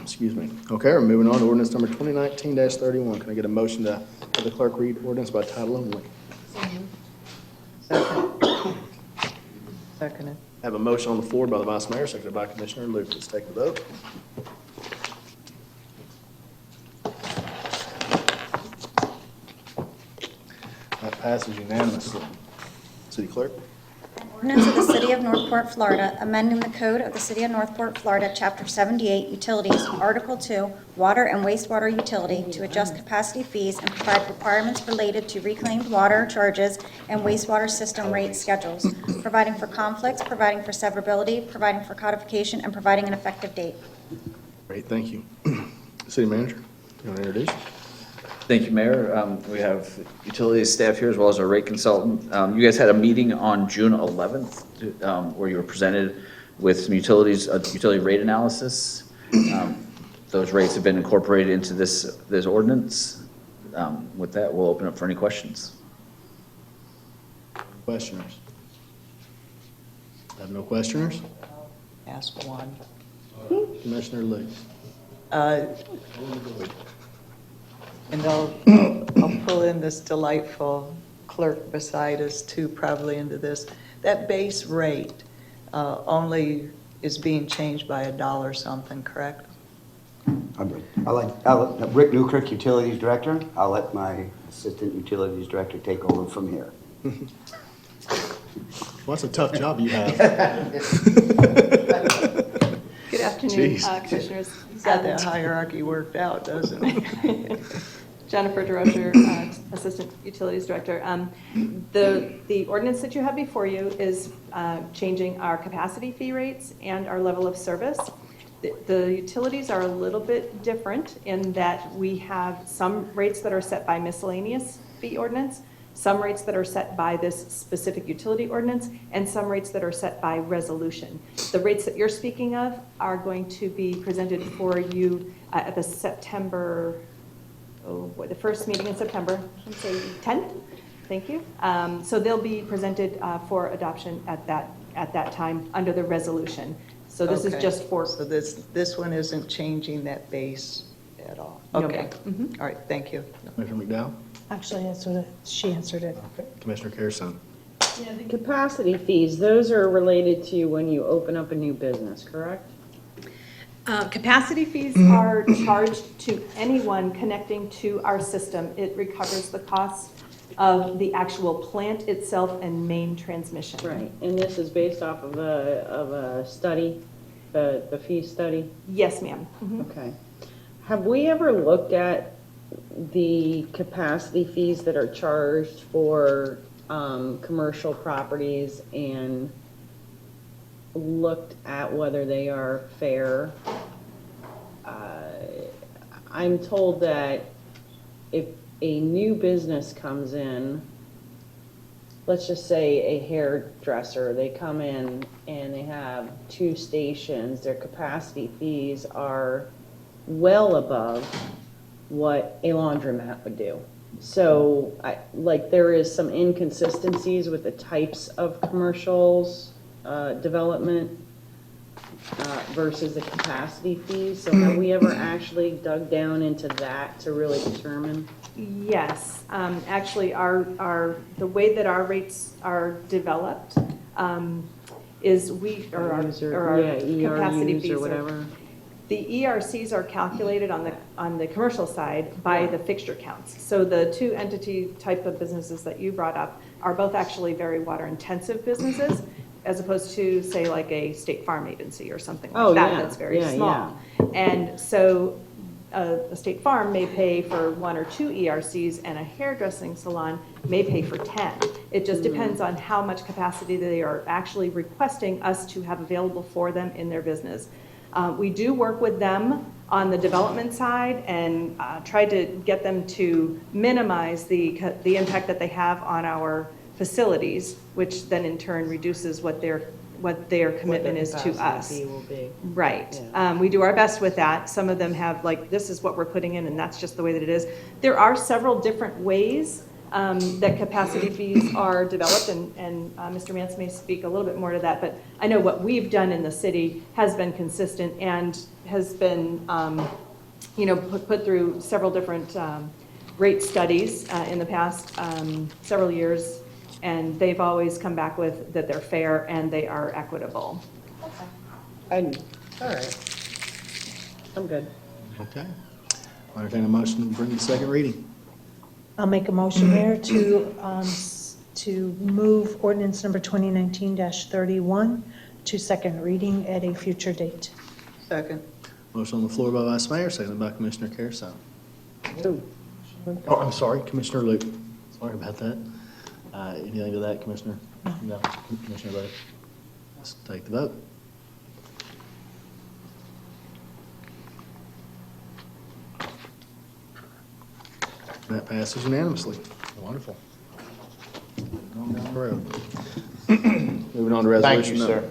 Excuse me. Okay, we're moving on to ordinance number 2019-31. Can I get a motion to have the clerk read ordinance by title only? Seconded. I have a motion on the floor by the Vice Mayor, seconded by Commissioner Luke. Let's take the vote. That passes unanimously. City Clerk? Ordinance of the City of Northport, Florida, amending the Code of the City of Northport, Florida, Chapter 78, Utilities, Article 2, Water and Wastewater Utility, to adjust capacity fees and provide requirements related to reclaimed water charges and wastewater system rate schedules, providing for conflicts, providing for severability, providing for codification, and providing an effective date. Great, thank you. City Manager, you want to introduce? Thank you, Mayor. We have utilities staff here as well as our rate consultant. You guys had a meeting on June 11th where you were presented with some utility rate analysis. Those rates have been incorporated into this ordinance. With that, we'll open up for any questions. Questioners? Have no questioners? Ask one. Commissioner Luke? And I'll pull in this delightful clerk beside us too, probably into this. That base rate only is being changed by $1 something, correct? I'll let Rick Newkirk, Utilities Director. I'll let my Assistant Utilities Director take over from here. Well, that's a tough job you have. Good afternoon, Jeez. Commissioners. He's got that hierarchy worked out, doesn't he? Jennifer DeRocher, Assistant Utilities Director. The ordinance that you have before you is changing our capacity fee rates and our level of service. The utilities are a little bit different in that we have some rates that are set by miscellaneous fee ordinance, some rates that are set by this specific utility ordinance, and some rates that are set by resolution. The rates that you're speaking of are going to be presented for you at the the first meeting in September, let's say 10th, thank you. So they'll be presented for adoption at that time under the resolution. So this is Okay. just for. So this one isn't changing that base at all? No, Okay. ma'am. All right, thank you. Commissioner McDowell? Actually, that's what she answered it. Okay. Commissioner Carrison? Yeah, the capacity fees, those are related to when you open up a new business, correct? Capacity fees are charged to anyone connecting to our system. It recovers the cost of the actual plant itself and main transmission. Right, and this is based off of a study, the fee study? Yes, ma'am. Mhm. Okay. Have we ever looked at the capacity fees that are charged for commercial properties and looked at whether they are fair? I'm told that if a new business comes in, let's just say a hairdresser, they come in and they have 2 stations, their capacity fees are well above what a laundromat would do. So, there is some inconsistencies with the types of commercials development versus the capacity fees. So have we ever actually dug down into that to really determine? Yes, actually, the way that our rates are developed is our capacity fees or whatever. The ERCs are calculated on the commercial side by the fixture counts. So the 2 entity type of businesses that you brought up are both actually very water intensive businesses, as opposed to, say, like a State Farm agency or something like that, that's very small. And so a State Farm may pay for 1 or 2 ERCs, and a hairdressing salon may pay for 10. It just depends on how much capacity they are actually requesting us to have available for them in their business. We do work with them on the development side and try to get them to minimize the impact that they have on our facilities, which then in turn reduces what their commitment is to us. Will be. Right. We do our best with that. Some of them have, like, this is what we're putting in, and that's just the way that it is. There are several different ways that capacity fees are developed, and Mr. Mance may speak a little bit more to that, but I know what we've done in the city has been consistent and has been, put through several different rate studies in the past several years, and they've always come back with that they're fair and they are equitable. All right. I'm good. Okay. I'll entertain a motion to bring to second reading. I'll make a motion, Mayor, to move ordinance number 2019-31 to second reading at a future date. Second. Motion on the floor by Vice Mayor, seconded by Commissioner Carousel. Oh, I'm sorry, Commissioner Luke. Sorry about that. Anything to that, Commissioner? No. Commissioner Luke? Let's take the vote. That passes unanimously. Wonderful. On down the road. Moving on to resolution. Thank you, sir.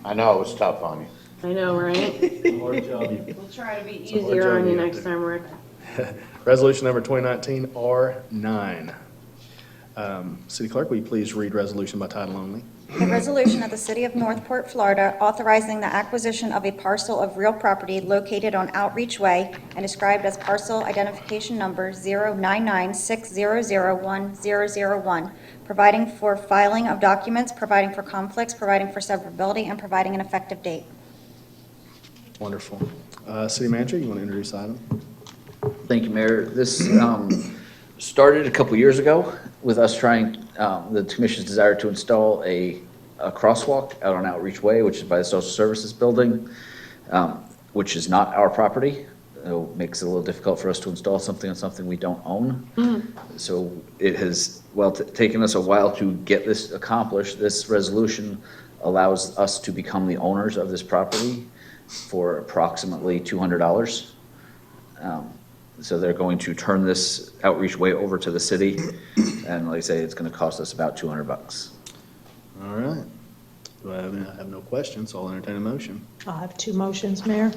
I know it was tough on you. I know, right? Hard job you. We'll try to be It's a hard easier job on you you have next to- time, Rick. Resolution number 2019 R9. City Clerk, will you please read resolution by title only? A resolution of the City of Northport, Florida, authorizing the acquisition of a parcel of real property located on Outreach Way and described as parcel identification number 09960010001, providing for filing of documents, providing for conflicts, providing for severability, and providing an effective date. Wonderful. City Manager, you want to introduce the item? Thank you, Mayor. This started a couple years ago with us trying, the commission's desire to install a crosswalk out on Outreach Way, which is by the Social Services Building, which is not our property. It makes it a little difficult for us to install something on something we don't own. So it has, taken us a while to get this accomplished. This resolution allows us to become the owners of this property for approximately $200. So they're going to turn this Outreach Way over to the city, and like I say, it's going to cost us about $200. All right. Do I have no questions, so I'll entertain a motion. I have two motions, Mayor.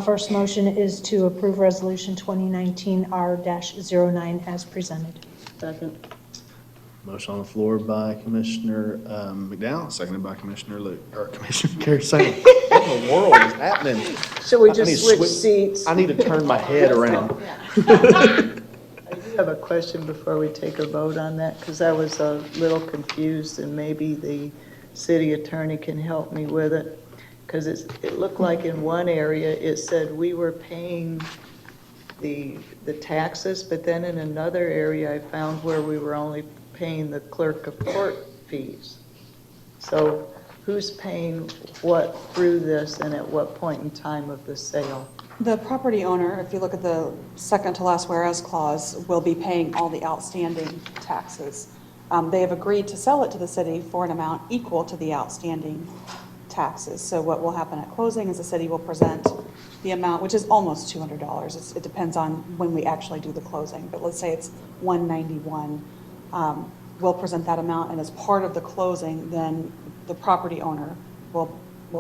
First motion is to approve Resolution 2019 R-09 as presented. Second. Motion on the floor by Commissioner McDowell, seconded by Commissioner Luke, or Commissioner Carousel. What in the world is happening? Should we I need to just switch seats? I need to turn my head around. I do have a question before we take a vote on that, because I was a little confused, and maybe the city attorney can help me with it. Because it looked like in one area, it said we were paying the taxes, but then in another area, I found where we were only paying the clerk of court fees. So who's paying what through this and at what point in time of the sale? The property owner, if you look at the second to last whereas clause, will be paying all the outstanding taxes. They have agreed to sell it to the city for an amount equal to the outstanding taxes. So what will happen at closing is the city will present the amount, which is almost $200. It depends on when we actually do the closing, but let's say it's $191. We'll present that amount, and as part of the closing, then the property owner will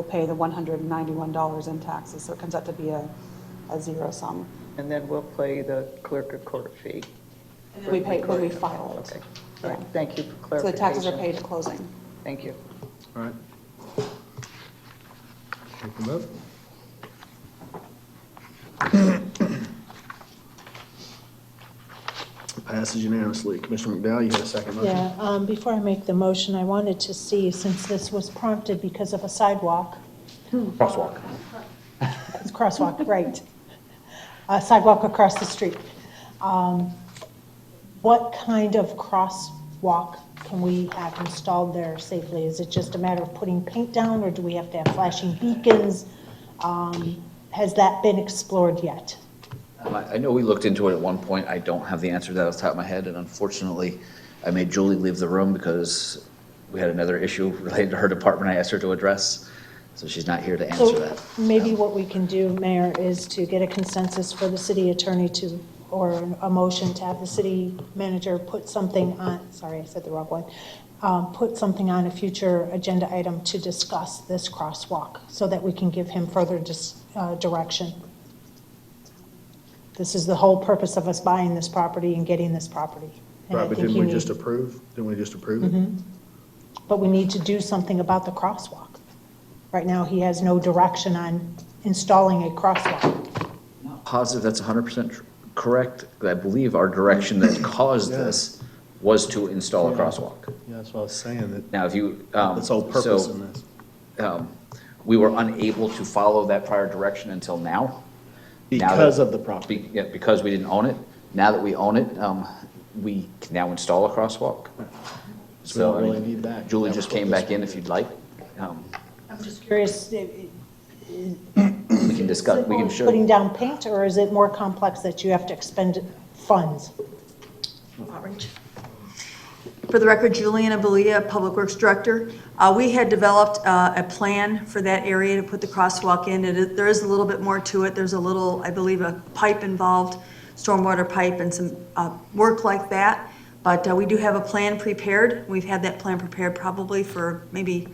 pay the $191 in taxes. So it comes out to be a zero sum. And then we'll pay the clerk of court fee. And then we pay when we file it. Okay. All right. Thank you for So the clarification. taxes are paid at closing. Thank you. All right. Take the vote. Passes unanimously. Commissioner McDowell, you had a second motion? Yeah, before I make the motion, I wanted to see, since this was prompted because of a sidewalk. Crosswalk. It's crosswalk, right. A sidewalk across the street. What kind of crosswalk can we have installed there safely? Is it just a matter of putting paint down, or do we have to have flashing beacons? Has that been explored yet? I know we looked into it at one point. I don't have the answer to that off the top of my head, and unfortunately, I made Julie leave the room because we had another issue related to her department I asked her to address, so she's not here to answer that. So maybe what we can do, Mayor, is to get a consensus for the city attorney to or a motion to have the city manager put something on, sorry, I said the wrong one, put something on a future agenda item to discuss this crosswalk so that we can give him further direction. This is the whole purpose of us buying this property and getting this property. And I Right, but think didn't you we need- just approve? Didn't we just approve it? But we need to do something about the crosswalk. Right now, he has no direction on installing a crosswalk. Positive that's 100% correct. I believe our direction that caused this was to install a crosswalk. Yeah, that's what I was saying, that Now, if you. that's the whole purpose so, in this. We were unable to follow that prior direction until now. Because of the property. Yeah, because we didn't own it. Now that we own it, we can now install a crosswalk. So we don't I mean, really need that. Julie That just was what came this back in was. if you'd like. I'm just curious, We can discuss, we can show. putting down paint, or is it more complex that you have to expend funds? Outreach. For the record, Juliana Belia, Public Works Director. We had developed a plan for that area to put the crosswalk in. There is a little bit more to it. There's a little, I believe, a pipe involved, stormwater pipe and some work like that. But we do have a plan prepared. We've had that plan prepared probably for maybe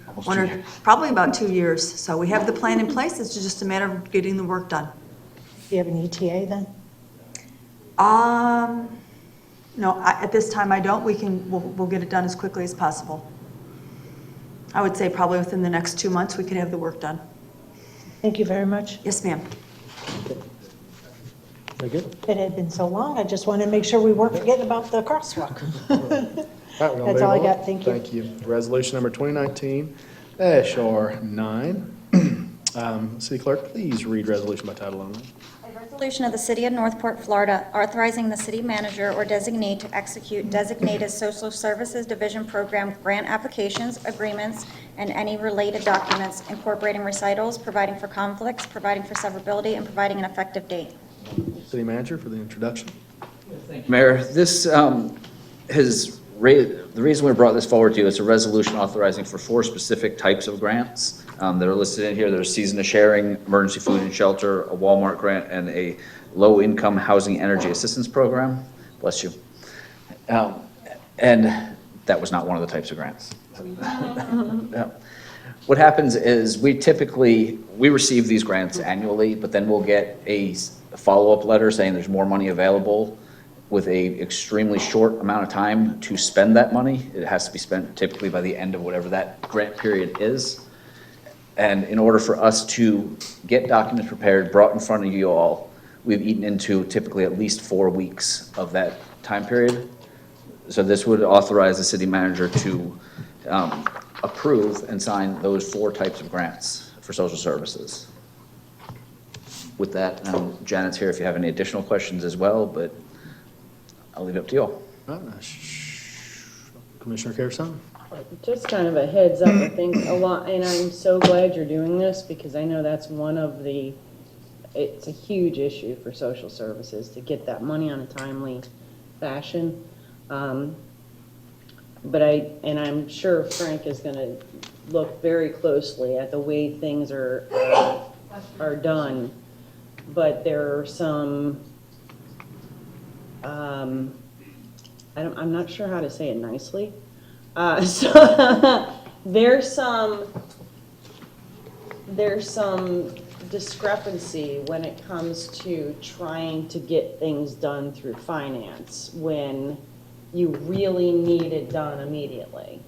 probably about 2 years. So we have the plan in place. It's just a matter of getting the work done. Do you have an ETA then? No, at this time I don't. We'll get it done as quickly as possible. I would say probably within the next 2 months, we could have the work done. Thank you very much. Yes, ma'am. Very good. It had been so long, I just wanted to make sure we weren't forgetting about the crosswalk. All right, we're gonna That's all I move on. got. Thank you. Thank you. Resolution number 2019-R9. City Clerk, please read resolution by title only. A resolution of the City of Northport, Florida, authorizing the city manager or designee to execute designated social services division program grant applications, agreements, and any related documents incorporating recitals, providing for conflicts, providing for severability, and providing an effective date. City Manager for the introduction. Mayor, this has the reason we brought this forward to you is a resolution authorizing for 4 specific types of grants that are listed in here. There's season of sharing, emergency food and shelter, a Walmart grant, and a low-income housing energy assistance program. Bless you. And that was not one of the types of grants. Yeah. What happens is we receive these grants annually, but then we'll get a follow-up letter saying there's more money available with a extremely short amount of time to spend that money. It has to be spent typically by the end of whatever that grant period is. And in order for us to get documents prepared, brought in front of you all, we've eaten into typically at least 4 weeks of that time period. So this would authorize the city manager to approve and sign those 4 types of grants for social services. With that, Janet's here if you have any additional questions as well, but I'll leave it up to you all. Commissioner Carrison? Just kind of a heads up, I think a lot, and I'm so glad you're doing this because I know that's one of it's a huge issue for social services to get that money on a timely fashion. But I'm sure Frank is gonna look very closely at the way things are done. But there are some, I'm not sure how to say it nicely. So there's some discrepancy when it comes to trying to get things done through finance when you really need it done immediately.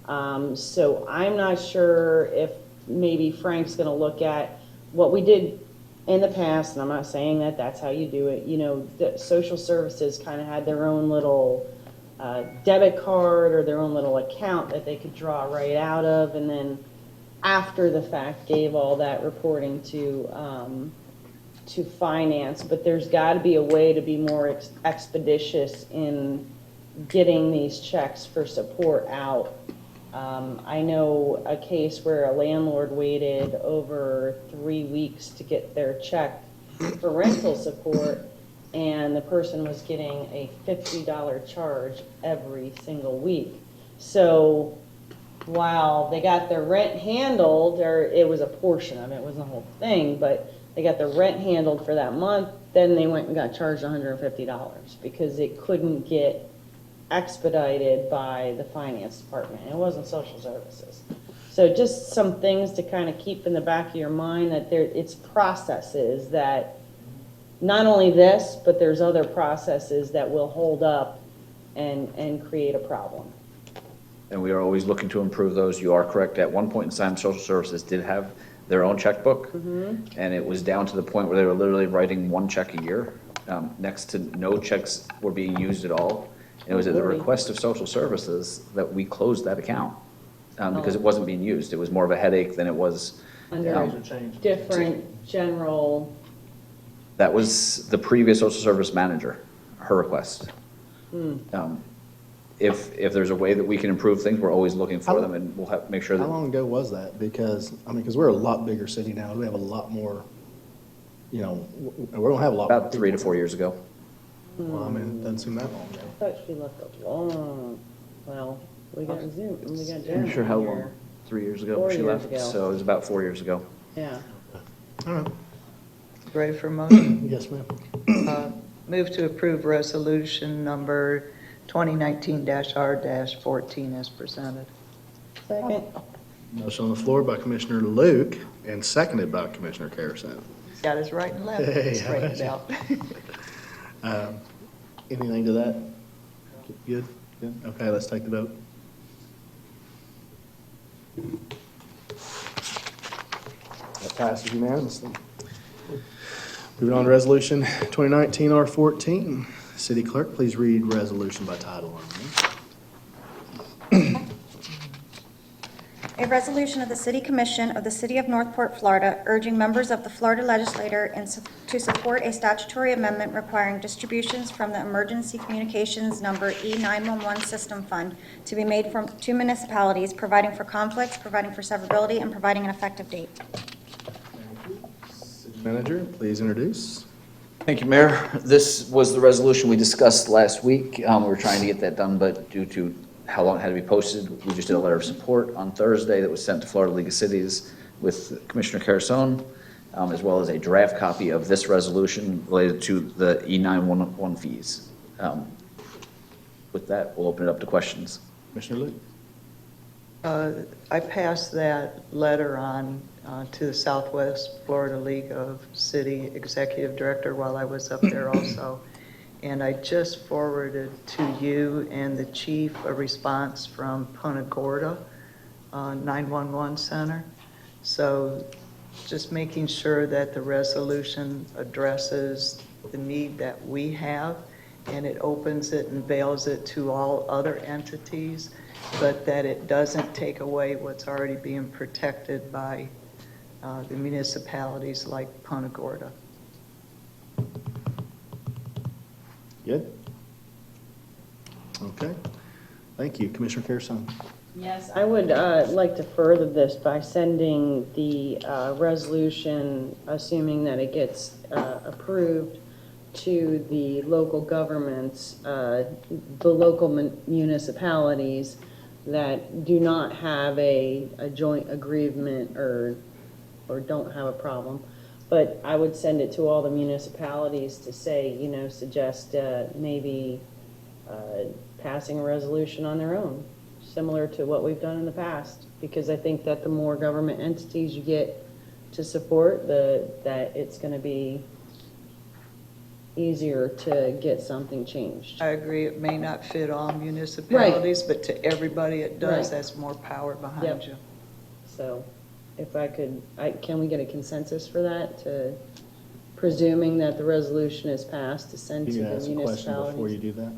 So I'm not sure if maybe Frank's gonna look at what we did in the past, and I'm not saying that that's how you do it. You know, the social services kind of had their own little debit card or their own little account that they could draw right out of, and then after the fact gave all that reporting to finance. But there's got to be a way to be more expeditious in getting these checks for support out. I know a case where a landlord waited over 3 weeks to get their check for rental support, and the person was getting a $50 charge every single week. So while they got their rent handled, or it was a portion of it, it wasn't the whole thing, but they got their rent handled for that month, then they went and got charged $150 because it couldn't get expedited by the finance department. It wasn't social services. So just some things to kind of keep in the back of your mind, that it's processes that, not only this, but there's other processes that will hold up and create a problem. And we are always looking to improve those. You are correct. At one point in time, social services did have their own checkbook. And it was down to the point where they were literally writing one check a year. Next to no checks were being used at all. And it was at the request of social services that we closed that account because it wasn't being used. It was more of a headache than it was. Under different general, That was the previous social service manager, her request. If there's a way that we can improve things, we're always looking for them, and we'll make sure How that, long ago was that? Because we're a lot bigger city now. We have a lot more, we don't have a lot. about 3 to 4 years ago. Well, it doesn't seem that long ago. I thought she left a long, well, we got Zoom, we got Jeremy I'm sure how here. long, 3 years ago 4 she years left, ago. so it was about 4 years ago. Yeah. All right. Ready for a motion? Yes, ma'am. Move to approve resolution number 2019-R-14 as presented. Second. Motion on the floor by Commissioner Luke and seconded by Commissioner Carrison. Got his right and left, Hey, straightened out. Anything to that? Good? Good? Okay, let's take the vote. That passes unanimously. Moving on to Resolution 2019-R14. City Clerk, please read resolution by title only. A resolution of the City Commission of the City of Northport, Florida, urging members of the Florida Legislature to support a statutory amendment requiring distributions from the Emergency Communications Number E911 System Fund to be made from 2 municipalities, providing for conflicts, providing for severability, and providing an effective date. City Manager, please introduce. Thank you, Mayor. This was the resolution we discussed last week. We were trying to get that done, but due to how long it had to be posted, we just did a letter of support on Thursday that was sent to Florida League of Cities with Commissioner Carrison, as well as a draft copy of this resolution related to the E911 fees. With that, we'll open it up to questions. Commissioner Luke. I passed that letter on to the Southwest Florida League of City Executive Director while I was up there also. And I just forwarded to you and the chief a response from Punta Gorda 911 Center. So just making sure that the resolution addresses the need that we have, and it opens it and veils it to all other entities, but that it doesn't take away what's already being protected by the municipalities like Punta Gorda. Good? Okay. Thank you. Commissioner Carrison. Yes, I would like to further this by sending the resolution, assuming that it gets approved, to the local governments, the local municipalities that do not have a joint agreement or don't have a problem. But I would send it to all the municipalities to say, suggest maybe passing a resolution on their own, similar to what we've done in the past. Because I think that the more government entities you get to support, that it's going to be easier to get something changed. I agree, it may not fit all municipalities, but to everybody it does, Right. that's more power behind Yep. you. So if I could, can we get a consensus for that, to presuming that the resolution is passed, to send to You the can ask a question before you municipalities? do that.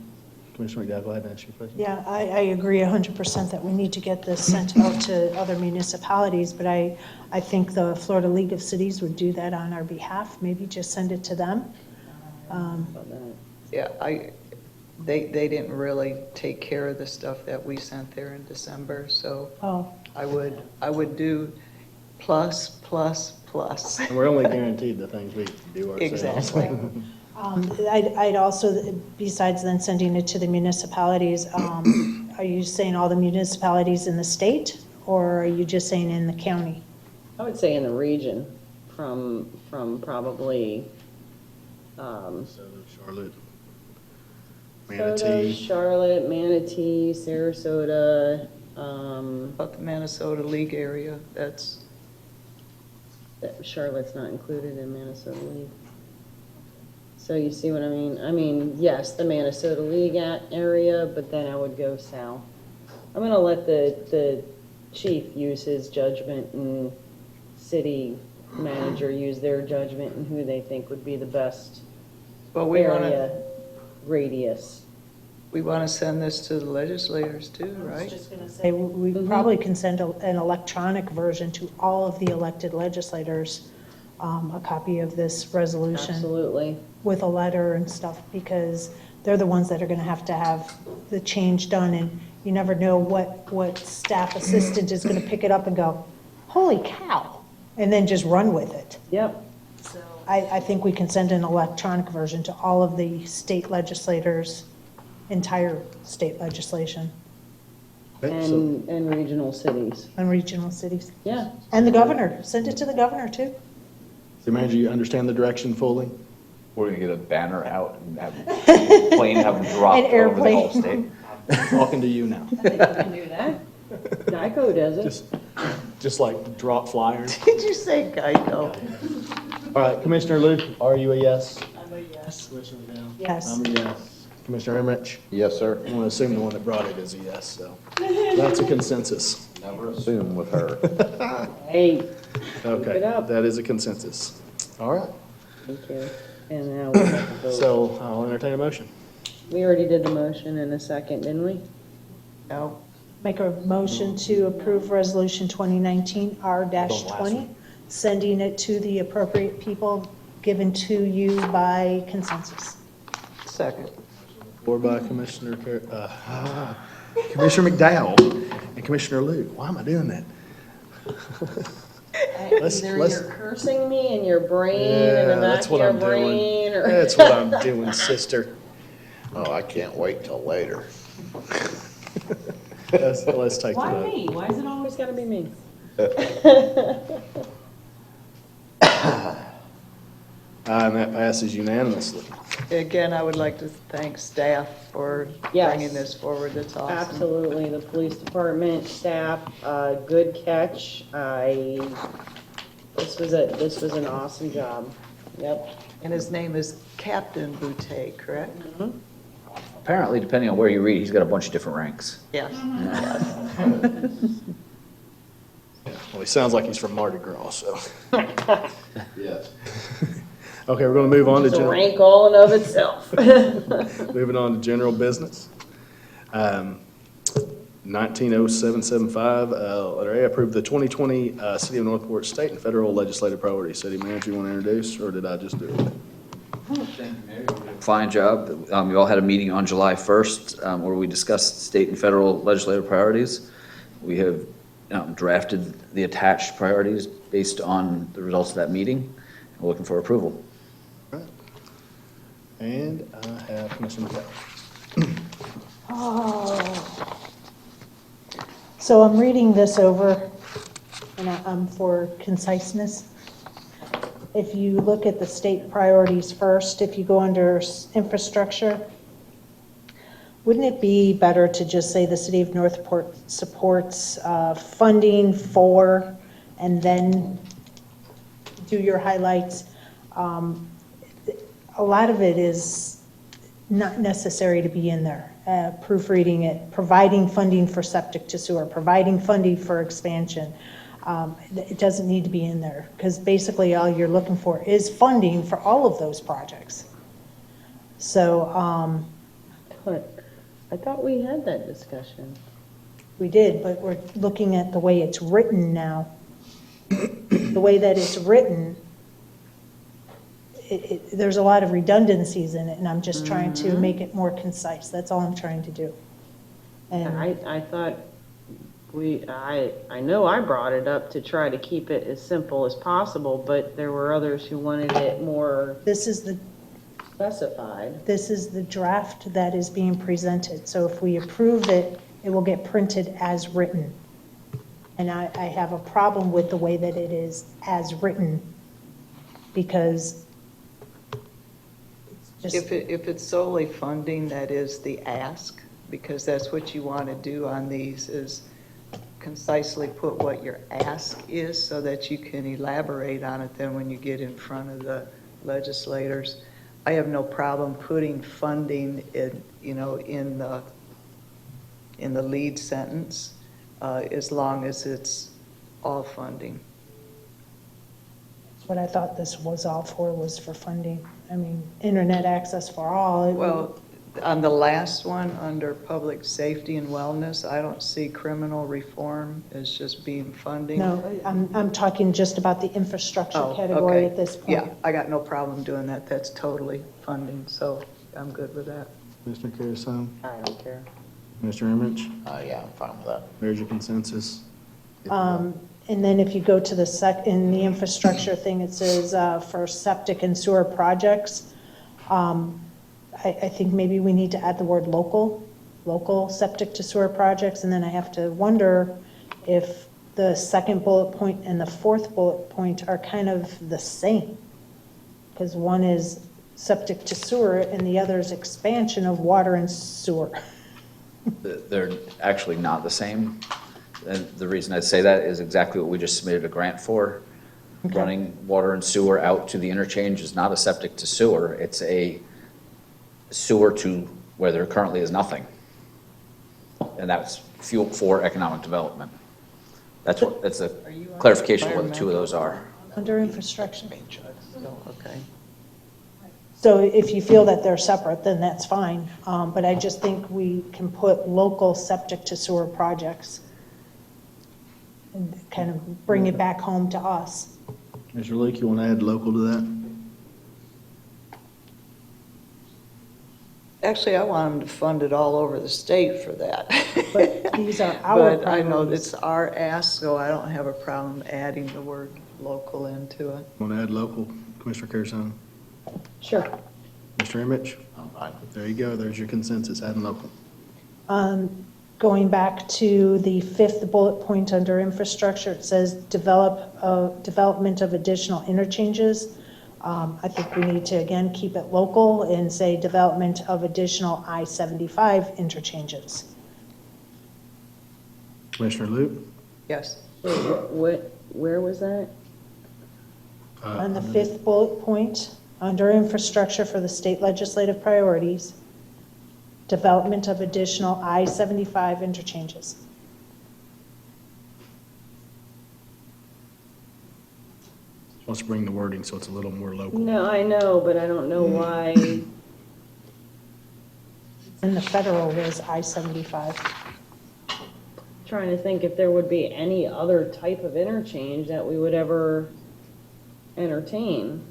Commissioner McDowell, go ahead and ask your question. Yeah, I agree 100% that we need to get this sent out to other municipalities, but I think the Florida League of Cities would do that on our behalf, maybe just send it to them. Yeah, they didn't really take care of the stuff that we sent there in December, so Oh, I would do plus, plus, plus. And we're only guaranteed the things we do ourselves. Exactly. I'd also, besides then sending it to the municipalities, are you saying all the municipalities in the state, or are you just saying in the county? I would say in the region, from probably, Charlotte, Soda, Manatee. Charlotte, Manatee, Sarasota, About the Minnesota League area, that's, Charlotte's not included in Minnesota League. So you see what I mean? I mean, yes, the Minnesota League area, but then I would go south. I'm gonna let the chief use his judgment and city manager use their judgment and who they think would be the best well, we want to, area radius. we want to send this to the legislators too, right? Say, we probably can send an electronic version to all of the elected legislators, a copy of this resolution Absolutely. with a letter and stuff, because they're the ones that are gonna have to have the change done, and you never know what staff assistant is gonna pick it up and go, holy cow, and then just run with it. Yep. I think we can send an electronic version to all of the state legislators, entire state legislation, And regional cities. and regional cities. Yeah. And the governor, send it to the governor too. City manager, you understand the direction fully? We're gonna get a banner out and have plane have them drop An over the whole airplane. state. Talking to you now. You can do that. Geico does it. Just like drop flyers. Did you say Geico? All right, Commissioner Luke, are you a yes? I'm a yes. Commissioner McDowell? Yes. I'm a yes. Commissioner Emmerich? Yes, sir. I'm going to assume the one that brought it is a yes, so that's a consensus. Never assume with her. Hey, Okay, it up. that is a consensus. All right, thank you. And now we have to vote. so I'll entertain a motion. We already did the motion in a second, didn't we? No, Make a motion to approve Resolution 2019 R-20, sending it to the appropriate people, given to you by consensus. second. Or by Commissioner Commissioner McDowell and Commissioner Luke. Why am I doing that? Either you're cursing me in your brain, in the back that's of what your I'm doing. brain, or. That's what I'm doing, sister. Oh, I can't wait till later. Let's take the Why vote. me? Why is it always gotta be me? And that passes unanimously. Again, I would like to thank staff for Yes. bringing this forward, that's awesome. Absolutely, the police department, staff, good catch. This was an awesome job. Yep. And his name is Captain Boutte, correct? Apparently, depending on where you read, he's got a bunch of different ranks. Yes. Well, he sounds like he's from Mardi Gras, so. Yes. Okay, we're going to move on to It's a general, rank all in of itself. moving on to general business. 190775, letter A, approve the 2020 City of Northport state and federal legislative priorities. City manager, you want to introduce, or did I just do it? Fine job. You all had a meeting on July 1st where we discussed state and federal legislative priorities. We have drafted the attached priorities based on the results of that meeting. We're looking for approval. And I have Commissioner McDowell. Oh. So I'm reading this over, and I'm for conciseness. If you look at the state priorities first, if you go under infrastructure, wouldn't it be better to just say the city of Northport supports funding for, and then do your highlights? A lot of it is not necessary to be in there. Proofreading it, providing funding for septic to sewer, providing funding for expansion. It doesn't need to be in there, because basically all you're looking for is funding for all of those projects. So I thought we had that discussion. we did, but we're looking at the way it's written now. The way that it's written, there's a lot of redundancies in it, and I'm just trying to make it more concise. That's all I'm trying to do. And I thought I know I brought it up to try to keep it as simple as possible, but there were others who wanted it more this is the draft that is being presented. So if we approve it, it will get printed as written. And I have a problem with the way that it is as written because it's just, If it's solely funding, that is the ask, because that's what you want to do on these, is concisely put what your ask is so that you can elaborate on it then when you get in front of the legislators. I have no problem putting funding in, in the lead sentence, as long as it's all funding. what I thought this was all for, was for funding. I mean, internet access for all. Well, on the last one, under public safety and wellness, I don't see criminal reform as just being funding. No, I'm talking just about the infrastructure Oh, category okay. at this point. Yeah, I got no problem doing that. That's totally funding, so I'm good with that. Mr. Carusone, I don't care. Mr. Imrich, Yeah, I'm fine with that. there's your consensus. And then if you go to in the infrastructure thing, it says for septic and sewer projects. I think maybe we need to add the word local septic to sewer projects. And then I have to wonder if the second bullet point and the fourth bullet point are kind of the same. Because one is septic to sewer and the other is expansion of water and sewer. They're actually not the same. And the reason I say that is exactly what we just submitted a grant for. Okay. Running water and sewer out to the interchange is not a septic to sewer, it's a sewer to where there currently is nothing. And that's fuel for economic development. That's a clarification of what the two of those are. Under infrastructure. Okay. So if you feel that they're separate, then that's fine. But I just think we can put local septic to sewer projects and kind of bring it back home to us. Mr. Leake, you want to add local to that? Actually, I want them to fund it all over the state for that. But these are our But I know priorities. it's our ask, so I don't have a problem adding the word local into it. Want to add local, Commissioner Carusone? Sure. Mr. Imrich? I'm fine. There you go, there's your consensus, adding local. Going back to the fifth bullet point under infrastructure, it says development of additional interchanges. I think we need to, again, keep it local and say development of additional I-75 interchanges. Commissioner Loop? Yes. Where was that? On the fifth bullet point, under infrastructure for the state legislative priorities, development of additional I-75 interchanges. Wants to bring the wording so it's a little more local. No, I know, but I don't know why. And the federal is I-75. Trying to think if there would be any other type of interchange that we would ever entertain.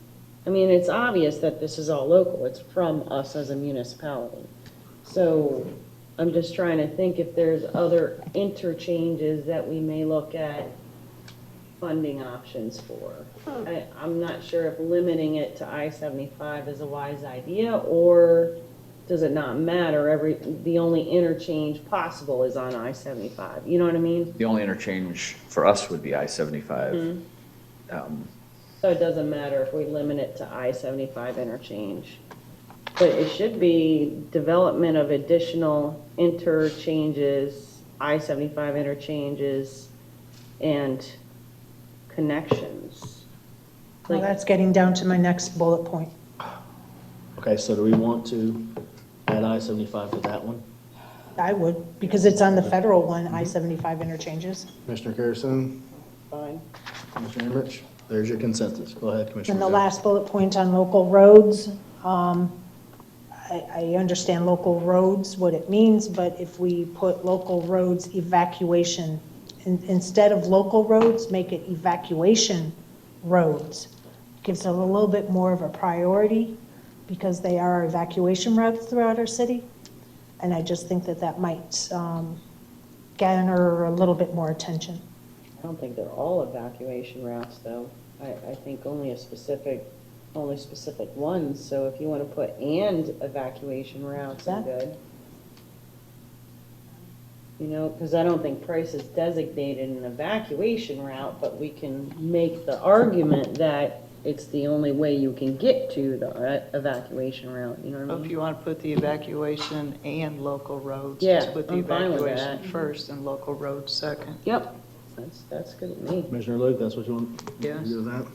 I mean, it's obvious that this is all local. It's from us as a municipality. So I'm just trying to think if there's other interchanges that we may look at funding options for. I'm not sure if limiting it to I-75 is a wise idea, or does it not matter? The only interchange possible is on I-75. You know what I mean? The only interchange for us would be I-75. So it doesn't matter if we limit it to I-75 interchange. But it should be development of additional interchanges, I-75 interchanges, and connections. Well, Like, that's getting down to my next bullet point. Okay, so do we want to add I-75 to that one? I would, because it's on the federal one, I-75 interchanges. Commissioner Carusone? fine. Commissioner Imrich? There's your consensus. Go ahead, Commissioner. And the Jones. last bullet point on local roads, I understand local roads, what it means, but if we put local roads evacuation, instead of local roads, make it evacuation roads. Gives it a little bit more of a priority because they are evacuation routes throughout our city. And I just think that that might garner a little bit more attention. I don't think they're all evacuation routes, though. I think only specific ones. So if you want to put "and" evacuation routes, I'm Yeah. good. You know, because I don't think Price is designated an evacuation route, but we can make the argument that it's the only way you can get to the evacuation route, you know what I Well, if mean? you want to put the evacuation and local roads, Yeah, just put the I'm fine with evacuation that. first and local roads second. Yep, that's good with me. Commissioner Luke, that's what you want? Yes. You do that?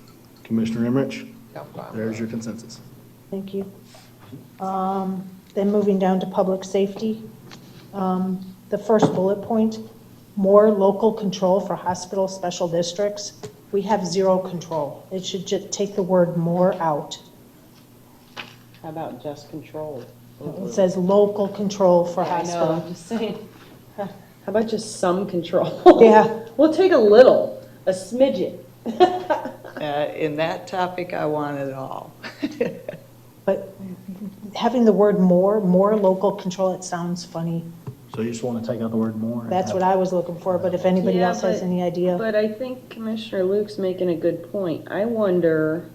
Commissioner Emmerich? Yeah, I'm fine with There's that. your consensus. Thank you. Then moving down to public safety. The first bullet point, more local control for hospital special districts. We have zero control. It should just take the word more out. How about just control? It says local control for I know, hospital. I'm just saying. How about just some control? Yeah. We'll take a little, a smidget. In that topic, I want it all. But having the word more local control, it sounds funny. So you just want to take out the word more? and That's have- what I was looking for, but if anybody Yeah, else has but- any idea. But I think Commissioner Luke's making a good point. I wonder,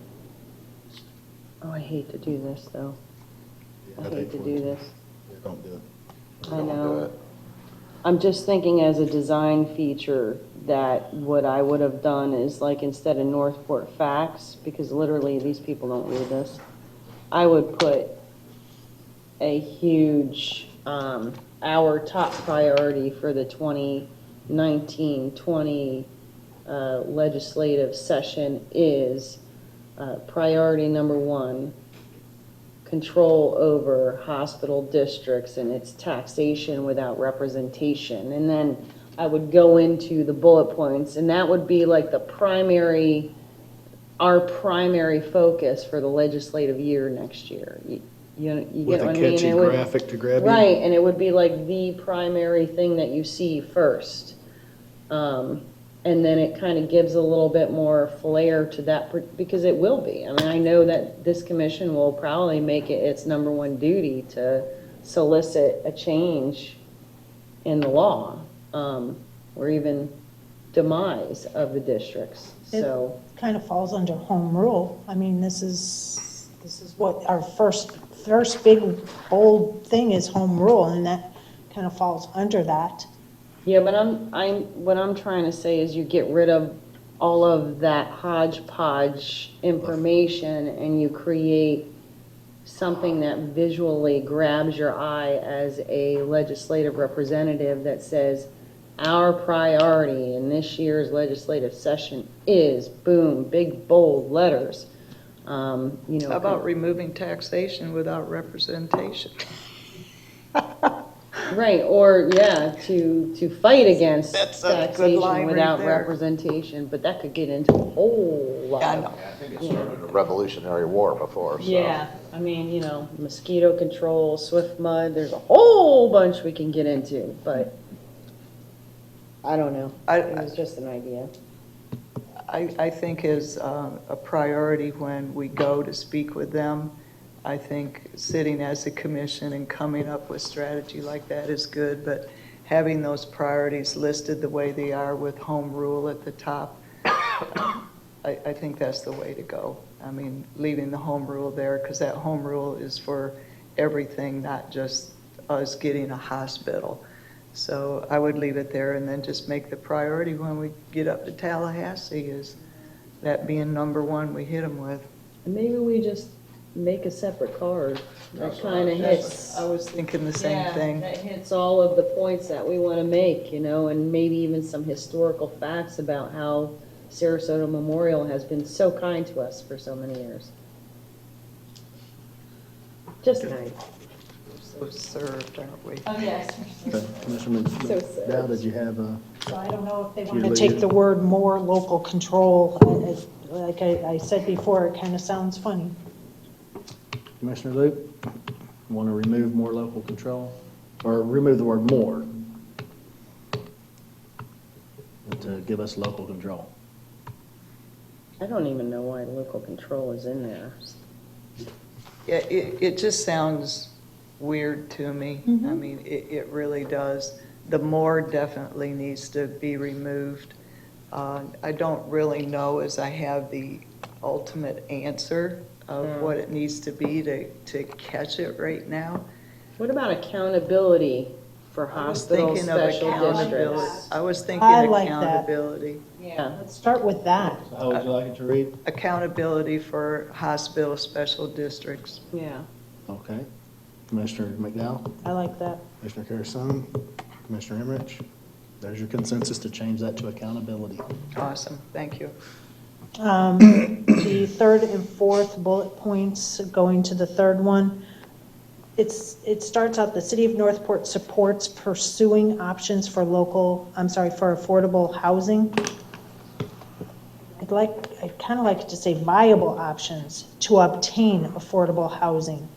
oh, I hate to do this, though. I hate to do this. Don't do it. I Don't do know. it. I'm just thinking as a design feature that what I would have done is like instead of Northport facts, because literally these people don't read this, I would put a huge, our top priority for the 2019-20 legislative session is priority number 1, control over hospital districts and its taxation without representation. And then I would go into the bullet points, and that would be like the primary, our primary focus for the legislative year next year. You With get a what I mean? catchy It would- graphic to grab you? Right, and it would be like the primary thing that you see first. And then it kind of gives a little bit more flair to that, because it will be. I mean, I know that this commission will probably make it its number 1 duty to solicit a change in the law, or even demise of the districts, so. Kind of falls under home rule. I mean, this is what our first big bold thing is, home rule, and that kind of falls under that. Yeah, but what I'm trying to say is you get rid of all of that hodgepodge information and you create something that visually grabs your eye as a legislative representative that says, our priority in this year's legislative session is, boom, big bold letters. You know. How about removing taxation without representation? Right, or, yeah, to fight against That's a good taxation line right without there. representation, but that could get into a whole lot. I of- know. I think it started a Revolutionary War before, so. Yeah, I mean, you know, mosquito control, swift mud, there's a whole bunch we can get into, but I don't know. It was just an idea. I think is a priority when we go to speak with them. I think sitting as a commission and coming up with strategy like that is good, but having those priorities listed the way they are with home rule at the top, I think that's the way to go. I mean, leaving the home rule there, because that home rule is for everything, not just us getting a hospital. So I would leave it there and then just make the priority when we get up to Tallahassee is that being number 1 we hit them with. And maybe we just make a separate card that kind of hits. I was thinking the same Yeah, thing. that hits all of the points that we want to make, you know, and maybe even some historical facts about how Sarasota Memorial has been so kind to us for so many years. Just nice. So served, aren't we? Oh, yes. Okay, Commissioner So sad. McDowell, did you have So I don't know if they Julie. want to take the word more local control. Like I said before, it kind of sounds funny. Commissioner Luke, want to remove more local control? Or remove the word more? To give us local control. I don't even know why local control is in there. Yeah, it just sounds weird to me. I mean, it really does. The more definitely needs to be removed. I don't really know as I have the ultimate answer of what it needs to be to catch it right now. What about accountability for I was hospital thinking of special accountability. districts. I was thinking I like that. accountability. Yeah, Let's start with that. How would you like it to read? Accountability for hospital special districts. yeah. Okay. Commissioner McDowell, I like that. Commissioner Carrison, Commissioner Emmerich. There's your consensus to change that to accountability. Awesome, thank you. The third and fourth bullet points, going to the third one, it starts out, the city of Northport supports pursuing options for for affordable housing. I'd kind of like to say viable options to obtain affordable housing.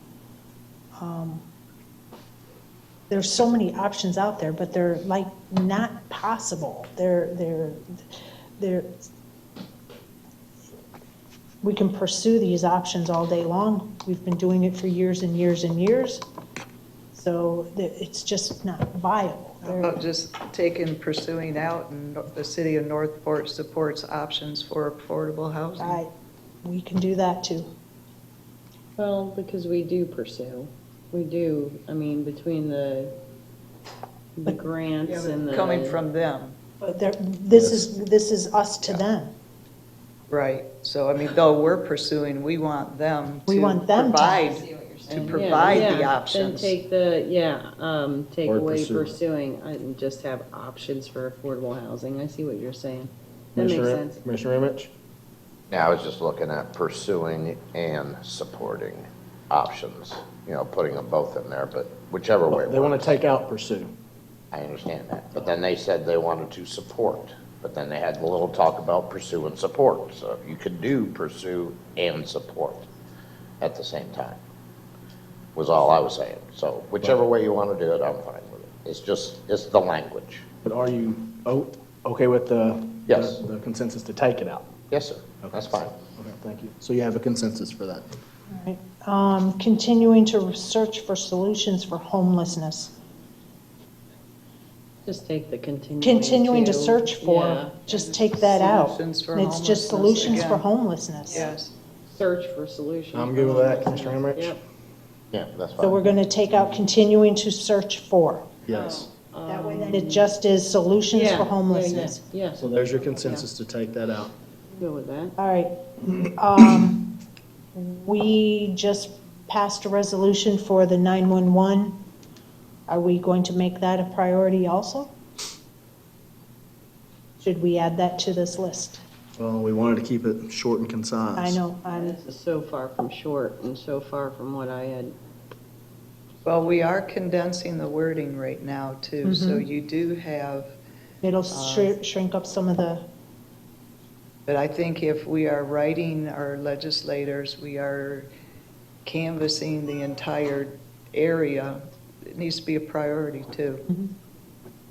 There's so many options out there, but they're like not possible. We can pursue these options all day long. We've been doing it for years and years and years. So it's just not viable. How about just pursuing out, and the city of Northport supports options for affordable housing? We can do that too. Well, because we do pursue. We do, I mean, between the grants and the. Coming from them, But this is us to them. right. So, I mean, though we're pursuing, we want them We to want them to- provide, to Yeah, provide yeah, the options. Then take the, take Or away pursue. pursuing and just have options for affordable housing. I see what you're saying. That makes sense. Commissioner Emmerich? Now, I was just looking at pursuing and supporting options, putting them both in there, but whichever way. They want works. to take out pursue. I understand that, but then they said they wanted to support, but then they had a little talk about pursue and support. So you could do pursue and support at the same time, was all I was saying. So whichever way you want to do it, I'm fine with it. It's the language. But are you okay with Yes. the consensus to take it out? Yes, sir, that's fine. Okay, thank you. So you have a consensus for that. All right. Continuing to search for solutions for homelessness. Just take the Continuing to search yeah. for, just take that out. Solutions for It's just homelessness solutions for again. homelessness. Yes. Search for solutions. I'm good with that, Commissioner Emmerich? Yep. Yeah, that's So we're fine. going to take out continuing to search for. Yes. That way then it just is solutions Yeah, for homelessness. Yeah, So there's your consensus to take that out. go with that. All right. We just passed a resolution for the 911. Are we going to make that a priority also? Should we add that to this list? Well, we wanted to keep it short and concise. I know, This is so far from short and so far from what I had. Well, we are condensing the wording right now, too, so you do have, it'll shrink up some of the, but I think if we are writing our legislators, we are canvassing the entire area, it needs to be a priority, too.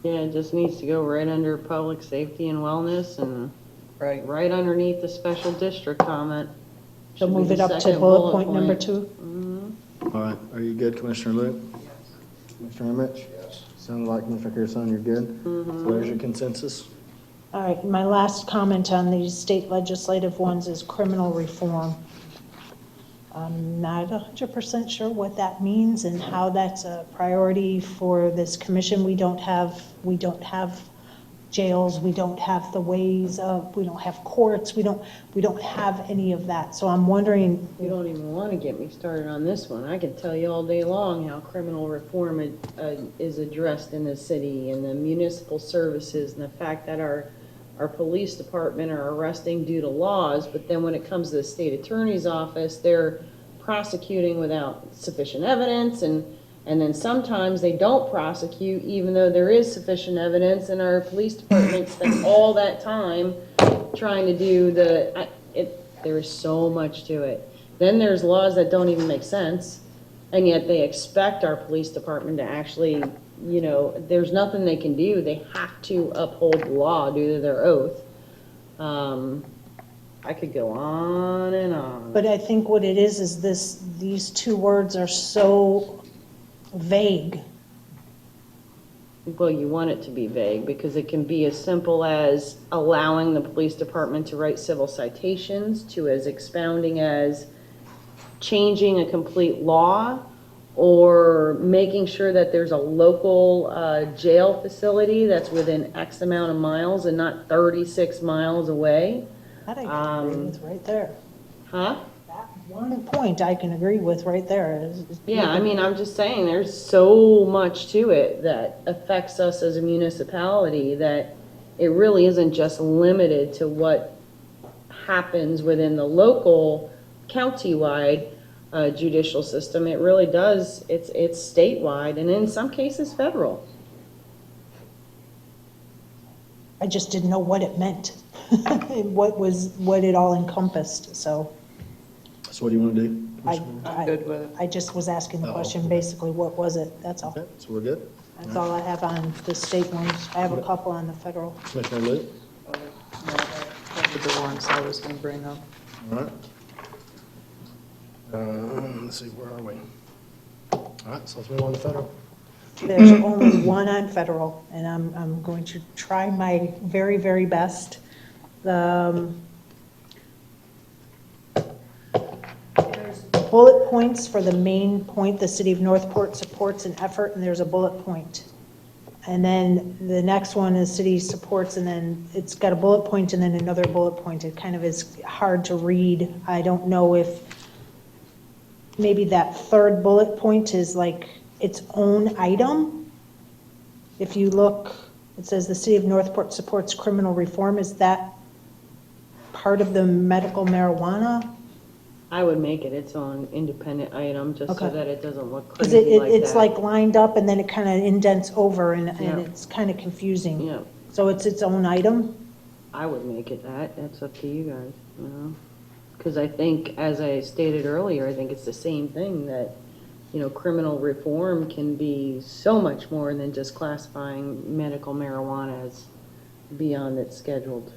Yeah, it just needs to go right under public safety and wellness and Right. right underneath the special district comment. so Should be move the it up to second bullet point number 2. All right, are you good, Commissioner Luke? Yes. Commissioner Emmerich? Yes. Sounded like Commissioner Carrison, you're good? So there's your consensus? All right, my last comment on these state legislative ones is criminal reform. I'm not 100% sure what that means and how that's a priority for this commission. We don't have jails, we don't have the ways of, we don't have courts, we don't have any of that. So I'm wondering, You don't even want to get me started on this one. I can tell you all day long how criminal reform is addressed in the city and the municipal services and the fact that our police department are arresting due to laws, but then when it comes to the state attorney's office, they're prosecuting without sufficient evidence, and then sometimes they don't prosecute even though there is sufficient evidence, and our police department spends all that time trying to do there is so much to it. Then there's laws that don't even make sense, and yet they expect our police department to actually, there's nothing they can do. They have to uphold the law due to their oath. I could go on and on. but I think what it is these two words are so vague. Well, you want it to be vague because it can be as simple as allowing the police department to write civil citations to as expounding as changing a complete law or making sure that there's a local jail facility that's within X amount of miles and not 36 miles away. That I can agree with right there. Huh? That one point I can agree with right there. Yeah, I mean, I'm just saying, there's so much to it that affects us as a municipality that it really isn't just limited to what happens within the local county-wide judicial system. It really does, it's statewide and in some cases federal. I just didn't know what it meant, what it all encompassed, so So what do you want to do? I good with it. I just was asking the Oh, question, okay. basically, what was it? That's all. Okay, so we're good? That's all I have on the state ones. I have a couple on the federal. Commissioner Luke? Covered the ones I was going to bring up. All right. Let's see, where are we? All right, so let's move on to federal. There's only one on federal, and I'm going to try my very, very best. There's bullet points for the main point, the city of Northport supports an effort, and there's a bullet point. And then the next one is city supports, and then it's got a bullet point and then another bullet point. It kind of is hard to read. I don't know if maybe that third bullet point is like its own item. If you look, it says the city of Northport supports criminal reform. Is that part of the medical marijuana? I would make it its own independent item, just so Okay. that it doesn't look Because crazy like that. it's like lined up and then it kind of indents over and Yeah. it's kind of confusing. Yeah, So it's its own item? I would make it that, that's up to you guys, you know? Because I think, as I stated earlier, I think it's the same thing that, you know, criminal reform can be so much more than just classifying medical marijuana as beyond its scheduled.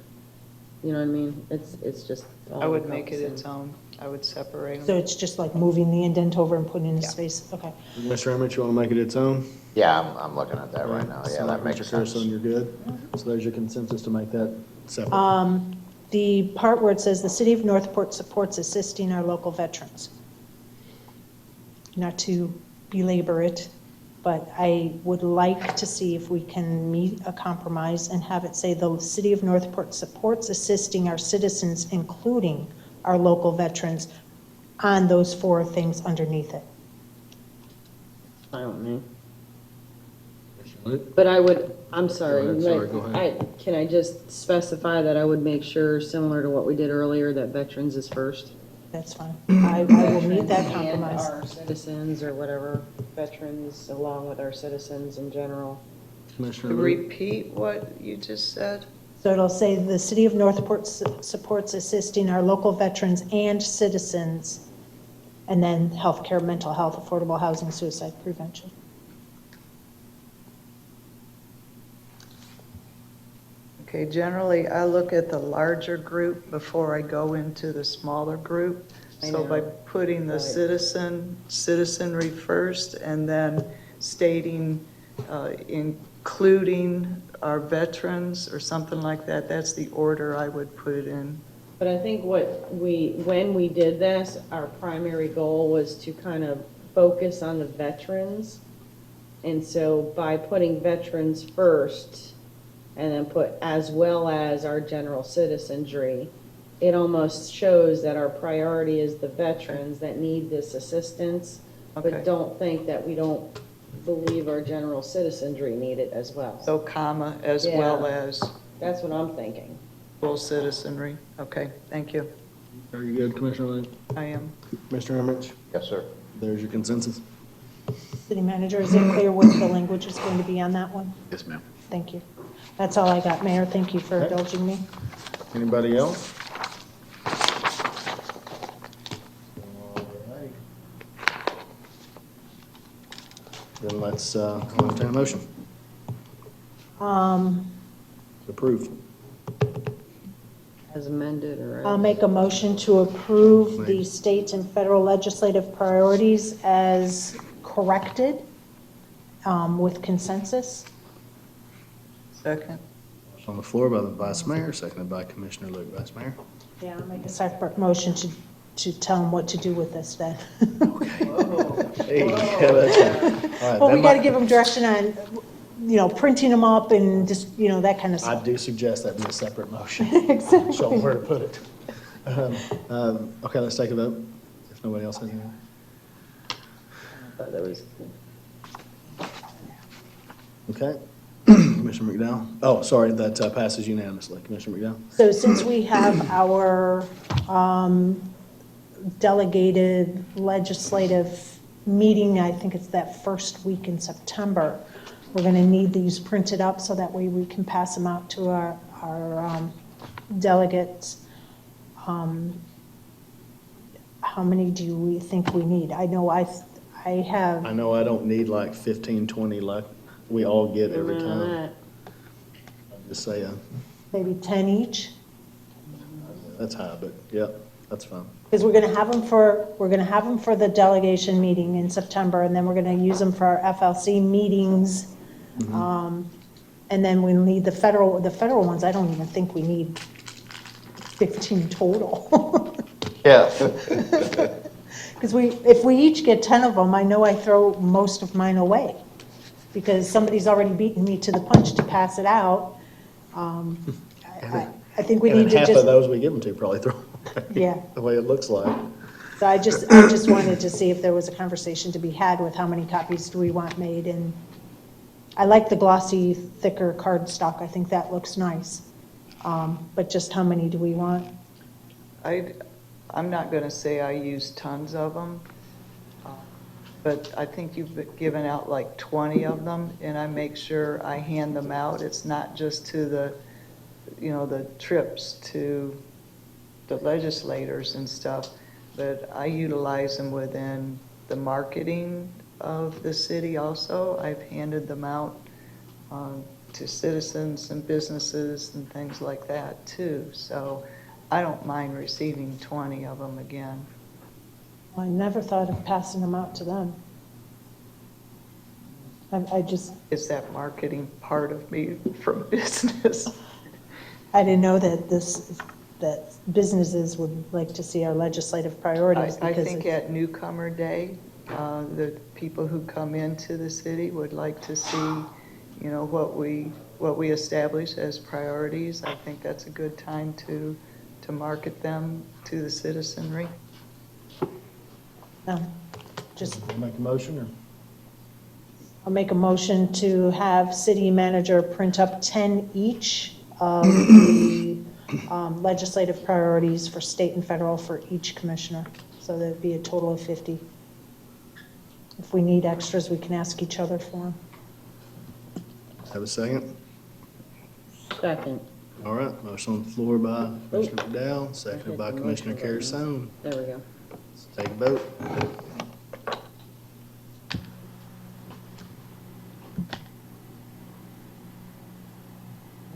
You know what I mean? It's just. all I would make it encompassing. its own. I would separate So them. it's just like moving the indent over and putting it in Yeah. space? Okay. Commissioner Emmett, you want to make it its own? Yeah, I'm looking at that right now. Yeah, So that makes Mr. sense. Carson, you're good? So there's your consensus to make that separate. The part where it says the city of Northport supports assisting our local veterans. Not to belabor it, but I would like to see if we can meet a compromise and have it say the city of Northport supports assisting our citizens, including our local veterans, on those four things underneath it. I don't know. Commissioner Luke? But I would, I'm sorry. Go ahead, sorry, go ahead. Can I just specify that I would make sure, similar to what we did earlier, that veterans is first? That's fine. I will meet that And compromise. our citizens, or whatever, veterans, along with our citizens in general. Commissioner Luke? Repeat what you just said? So it'll say the city of Northport supports assisting our local veterans and citizens, and then healthcare, mental health, affordable housing, suicide prevention. Okay, generally, I look at the larger group before I go into the smaller group. I So by know. putting the Right. citizenry first, and then stating, including our veterans, or something like that, that's the order I would put it in. But I think when we did this, our primary goal was to kind of focus on the veterans. And so by putting veterans first, and then put as well as our general citizenry, it almost shows that our priority is the veterans that need this assistance, Okay. but don't think that we don't believe our general citizenry need it as well. So comma, as Yeah. well as That's what I'm thinking. full citizenry. Okay, thank you. Are you good, Commissioner Luke? I am. Commissioner Emmett? Yes, sir. There's your consensus. City manager, is it clear what the language is going to be on that one? Yes, ma'am. Thank you. That's all I got, Mayor. Thank you for indulging me. Anybody else? Then let's, entertain a motion. Approve. As amended or as. I'll make a motion to approve the state and federal legislative priorities as corrected with consensus. Second. On the floor by the Vice Mayor, seconded by Commissioner Luke. Vice Mayor? Yeah, I'll make a separate motion to to tell them what to do with this then. Hey, yeah, that's fine. All right, Well, we that got to might- give them direction on, printing them up and just, that kind of I stuff. do suggest that be a separate motion. Exactly. Show them where to put it. Okay, let's take a vote, if nobody else has anything. But that was, Okay. Commissioner McDowell? Oh, sorry, that passes unanimously. Commissioner McDowell? So since we have our delegated legislative meeting, I think it's that first week in September, we're going to need these printed up so that way we can pass them out to our delegates. How many do we think we need? I know I have, I know I don't need like 15, 20 like we all get every time. I'm just saying, maybe 10 each. that's high, but yep, that's fine. Because we're going to have them for the delegation meeting in September, and then we're going to use them for our FLC meetings. And then we need the federal ones, I don't even think we need 15 total. Yeah. Because if we each get 10 of them, I know I throw most of mine away, because somebody's already beaten me to the punch to pass it out. I think we And need then to half of just, those we give them to probably throw away. Yeah. The way it looks like. so I just wanted to see if there was a conversation to be had with how many copies do we want made, and I like the glossy, thicker cardstock, I think that looks nice. But just how many do we want? I'm not going to say I use tons of them, but I think you've given out like 20 of them, and I make sure I hand them out. It's not just to the trips to the legislators and stuff, but I utilize them within the marketing of the city also. I've handed them out to citizens and businesses and things like that too. So I don't mind receiving 20 of them again. I never thought of passing them out to them. I just, It's that marketing part of me from business. I didn't know that that businesses would like to see our legislative priorities. I because think it's- at Newcomer Day, the people who come into the city would like to see, what we establish as priorities. I think that's a good time to market them to the citizenry. No, just, Make a motion or? I'll make a motion to have city manager print up 10 each of the legislative priorities for state and federal for each commissioner. So that'd be a total of 50. If we need extras, we can ask each other for them. Have a second? second, All right, motion on the floor by Commissioner McDowell, seconded by Commissioner Carrasone. there we go. Let's take a vote.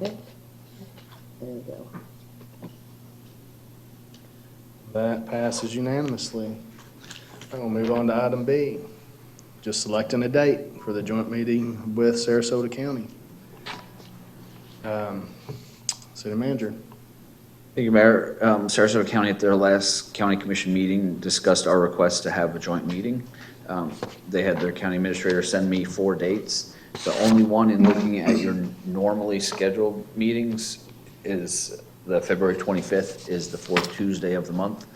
There we go. That passes unanimously. I'm going to move on to item B, just selecting a date for the joint meeting with Sarasota County. City Manager. Thank you, Mayor. Sarasota County at their last county commission meeting discussed our request to have a joint meeting. They had their county administrator send me 4 dates. The only one in looking at your normally scheduled meetings is the February 25th is the 4th Tuesday of the month.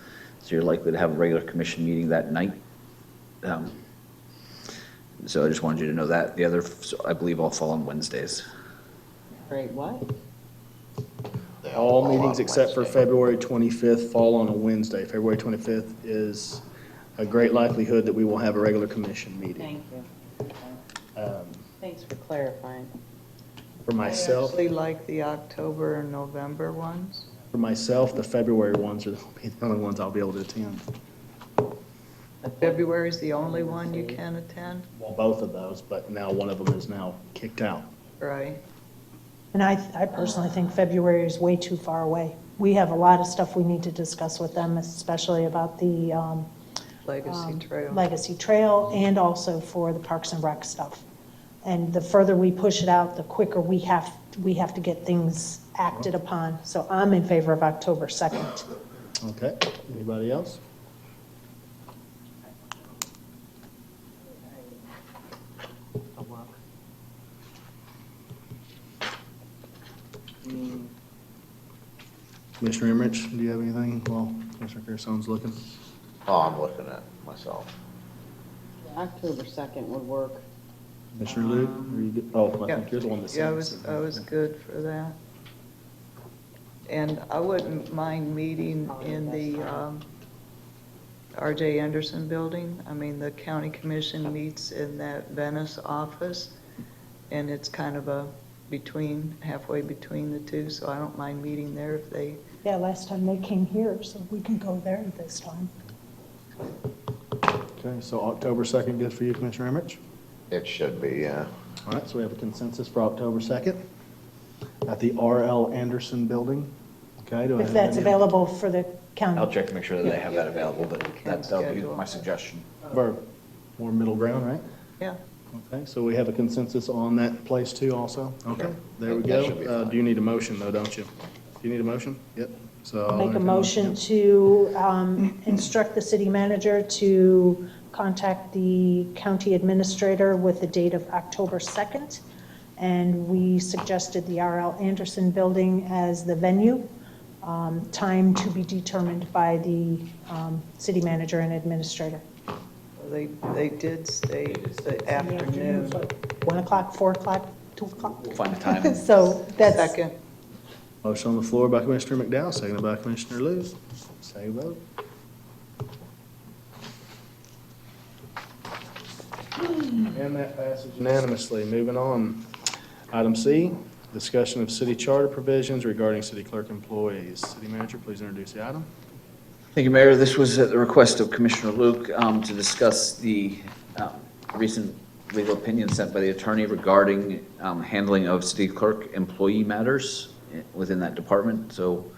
So you're likely to have a regular commission meeting that night. So I just wanted you to know that. The other, I believe, all fall on Wednesdays. Great, what? They All fall meetings on except for Wednesday. February 25th fall on a Wednesday. February 25th is a great likelihood that we will have a regular commission meeting. Thank you. Thanks for clarifying. For I myself, actually like the October and November ones. the February ones are the only ones I'll be able to attend. February is the only one you can attend, Well, both of those, but now one of them is now kicked out. right? And I personally think February is way too far away. We have a lot of stuff we need to discuss with them, especially about the Legacy Trail. Legacy Trail and also for the Parks and Rec stuff. And the further we push it out, the quicker we have to get things acted upon. So I'm in favor of October 2nd. Okay, anybody else? Commissioner Emmerich, do you have anything while Commissioner Caruson's looking? Oh, I'm looking at myself. October 2nd would work. Commissioner Luke, are you good? Oh, I think you're the one that Yeah, said. I was good for that. And I wouldn't mind meeting in the R.J. Anderson building. I mean, the county commission meets in that Venice office, and it's kind of halfway between the two, so I don't mind meeting there if they, Yeah, last time they came here, so we can go there this time. Okay, so October 2nd, good for you, Commissioner Emmerich? It should be, yeah. All right, so we have a consensus for October 2nd at the R.L. Anderson Building. Okay, do I have If that's any- available for the county. I'll check to make sure that they have that available, but that'll be schedule. my suggestion. Or more middle ground, right? yeah. Okay, so we have a consensus on that place too also? Okay, there we That should be go. fine. Do you need a motion though, don't you? Do you need a motion? Yep. So. I'll Make a entertain motion to instruct the city manager to contact the county administrator with the date of October 2nd. And we suggested the R.L. Anderson Building as the venue. Time to be determined by the city manager and administrator. They did state the afternoon. 1 o'clock, 4 o'clock, 2 o'clock. We'll find a time. So that's. Second. Motion on the floor by Commissioner McDowell, seconded by Commissioner Lewis. Say vote. And that passes unanimously. Moving on. Item C, discussion of city charter provisions regarding city clerk employees. City manager, please introduce the item. Thank you, Mayor. This was at the request of Commissioner Luke to discuss the recent legal opinion sent by the attorney regarding handling of city clerk employee matters within that department. So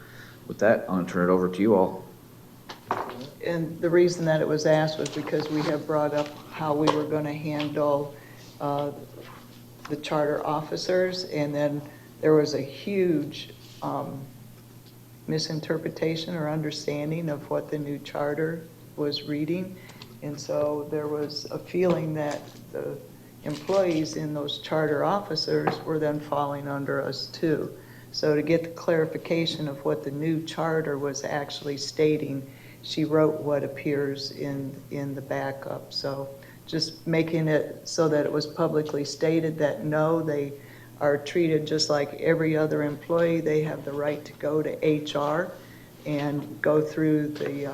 with that, I'm going to turn it over to you all. And the reason that it was asked was because we have brought up how we were going to handle the charter officers, and then there was a huge misinterpretation or understanding of what the new charter was reading. And so there was a feeling that the employees in those charter officers were then falling under us too. So to get the clarification of what the new charter was actually stating, she wrote what appears in the backup. So just making it so that it was publicly stated that no, they are treated just like every other employee. They have the right to go to HR and go through the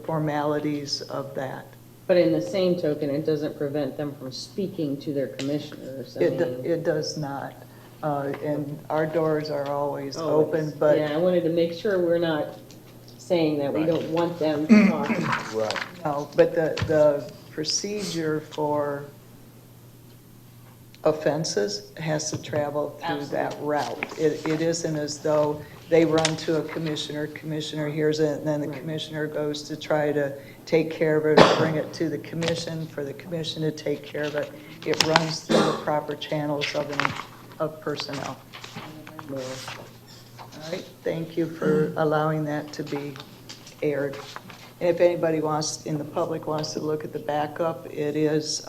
formalities of that. But in the same token, it doesn't prevent them from speaking to their commissioners. I mean, It does not. And our doors are always open, but Yeah, I wanted to make sure we're not saying that we don't want them to talk. Right. no, but the procedure for offenses has to travel through that route. It isn't as though they run to a commissioner hears it, and then the commissioner goes to try to take care of it or bring it to the commission for the commission to take care of it. It runs through the proper channels of personnel. All right, thank you for allowing that to be aired. And if anybody in the public wants to look at the backup, it is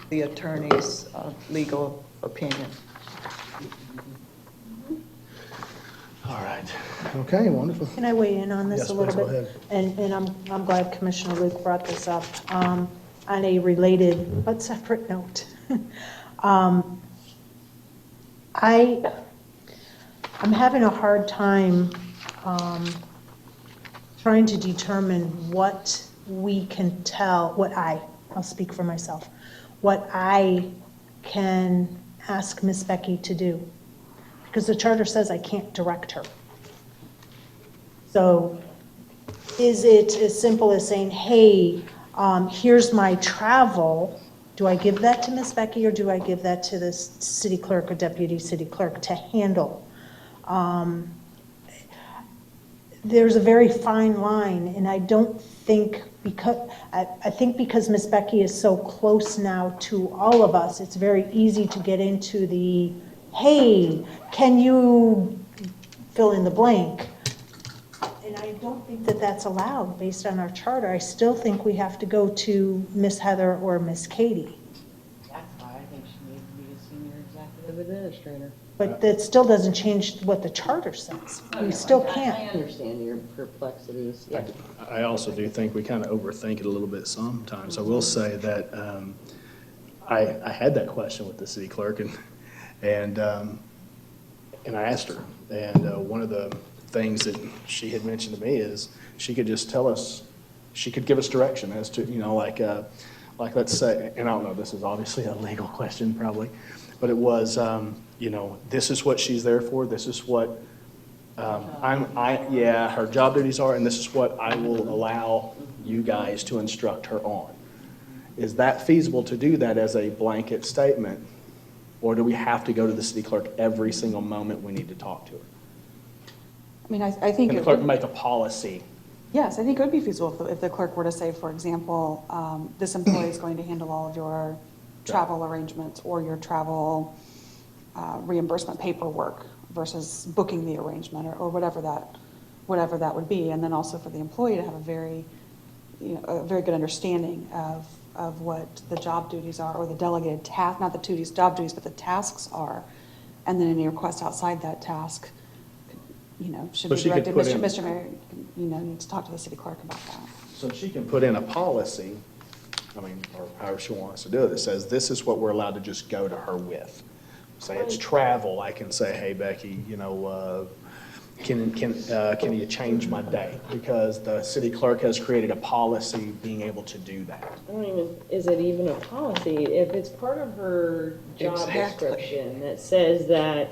the attorney's legal opinion. All right. Okay, wonderful. Can I weigh in on this Yes, a little please, bit? go ahead. And I'm glad Commissioner Luke brought this up. On a related but separate note, I'm having a hard time trying to determine what we can tell, I'll speak for myself, what I can ask Miss Becky to do. Because the charter says I can't direct her. So is it as simple as saying, hey, here's my travel? Do I give that to Miss Becky, or do I give that to the city clerk or deputy city clerk to handle? There's a very fine line, and I don't think I think because Miss Becky is so close now to all of us, it's very easy to get into the, hey, can you fill in the blank? And I don't think that that's allowed based on our charter. I still think we have to go to Miss Heather or Miss Katie. That's why I think she needs to be a senior executive administrator. But that still doesn't change what the charter says. We still I can't. understand your perplexities, yeah. I also do think we kind of overthink it a little bit sometimes. I will say that I had that question with the city clerk, and I asked her. And one of the things that she had mentioned to me is she could just tell us, she could give us direction as to, like let's say, and I don't know, this is obviously a legal question probably, but it was, this is what she's there for, this is what her job duties are, and this is what I will allow you guys to instruct her on. Is that feasible to do that as a blanket statement? Or do we have to go to the city clerk every single moment we need to talk to her? I mean, I think. Can the clerk make a policy? Yes, I think it would be feasible if the clerk were to say, for example, this employee is going to handle all of your travel arrangements or your travel reimbursement paperwork versus booking the arrangement or whatever that would be. And then also for the employee to have a very good understanding of what the job duties are or the delegated task, not the job duties, but the tasks are. And then any request outside that task, should So be she could directed. put in- Mr. Mayor, needs to talk to the city clerk about that. So she can put in a policy, or however she wants to do it, that says this is what we're allowed to just go to her with. Say it's travel, I can say, hey, Becky, can you change my day? Because the city clerk has created a policy being able to do that. Is it even a policy? If it's part of her job Exactly. description that says that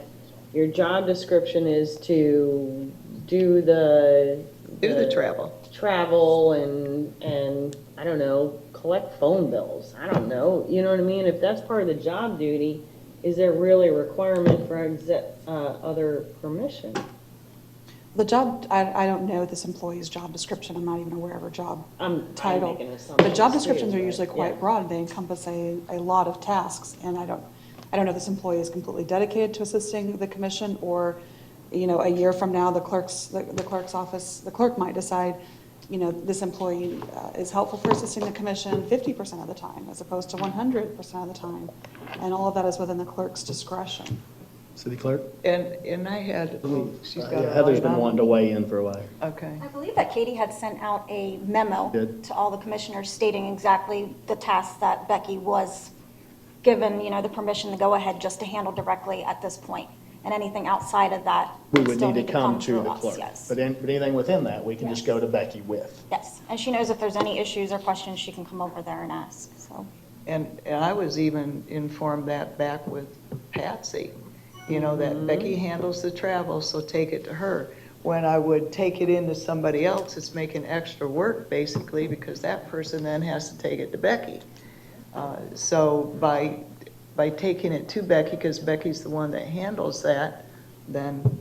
your job description is to do the travel and I don't know, collect phone bills. I don't know. You know what I mean? If that's part of the job duty, is there really a requirement for other permission? The job, I don't know this employee's job description. I'm not even aware of her job I'm title. making assumptions But job too, descriptions are but, usually quite yeah. broad. They encompass a lot of tasks. And I don't know if this employee is completely dedicated to assisting the commission or, a year from now, the clerk's office, the clerk might decide, this employee is helpful for assisting the commission 50% of the time as opposed to 100% of the time. And all of that is within the clerk's discretion. City clerk? And I had, she's got her Heather's light been on. wanting to weigh in for a while. Okay. I believe that Katie had sent out a memo Did. to all the commissioners stating exactly the tasks that Becky was given, the permission to go ahead just to handle directly at this point. And anything outside of that We would would still need to come to through the us, clerk. yes. But anything within that, we can just go to Becky with. Yes, and she knows if there's any issues or questions, she can come over there and ask, so. And I was even informed that back with Patsy, that Becky handles the travel, so take it to her. When I would take it into somebody else, it's making extra work, basically, because that person then has to take it to Becky. So by taking it to Becky, because Becky's the one that handles that, then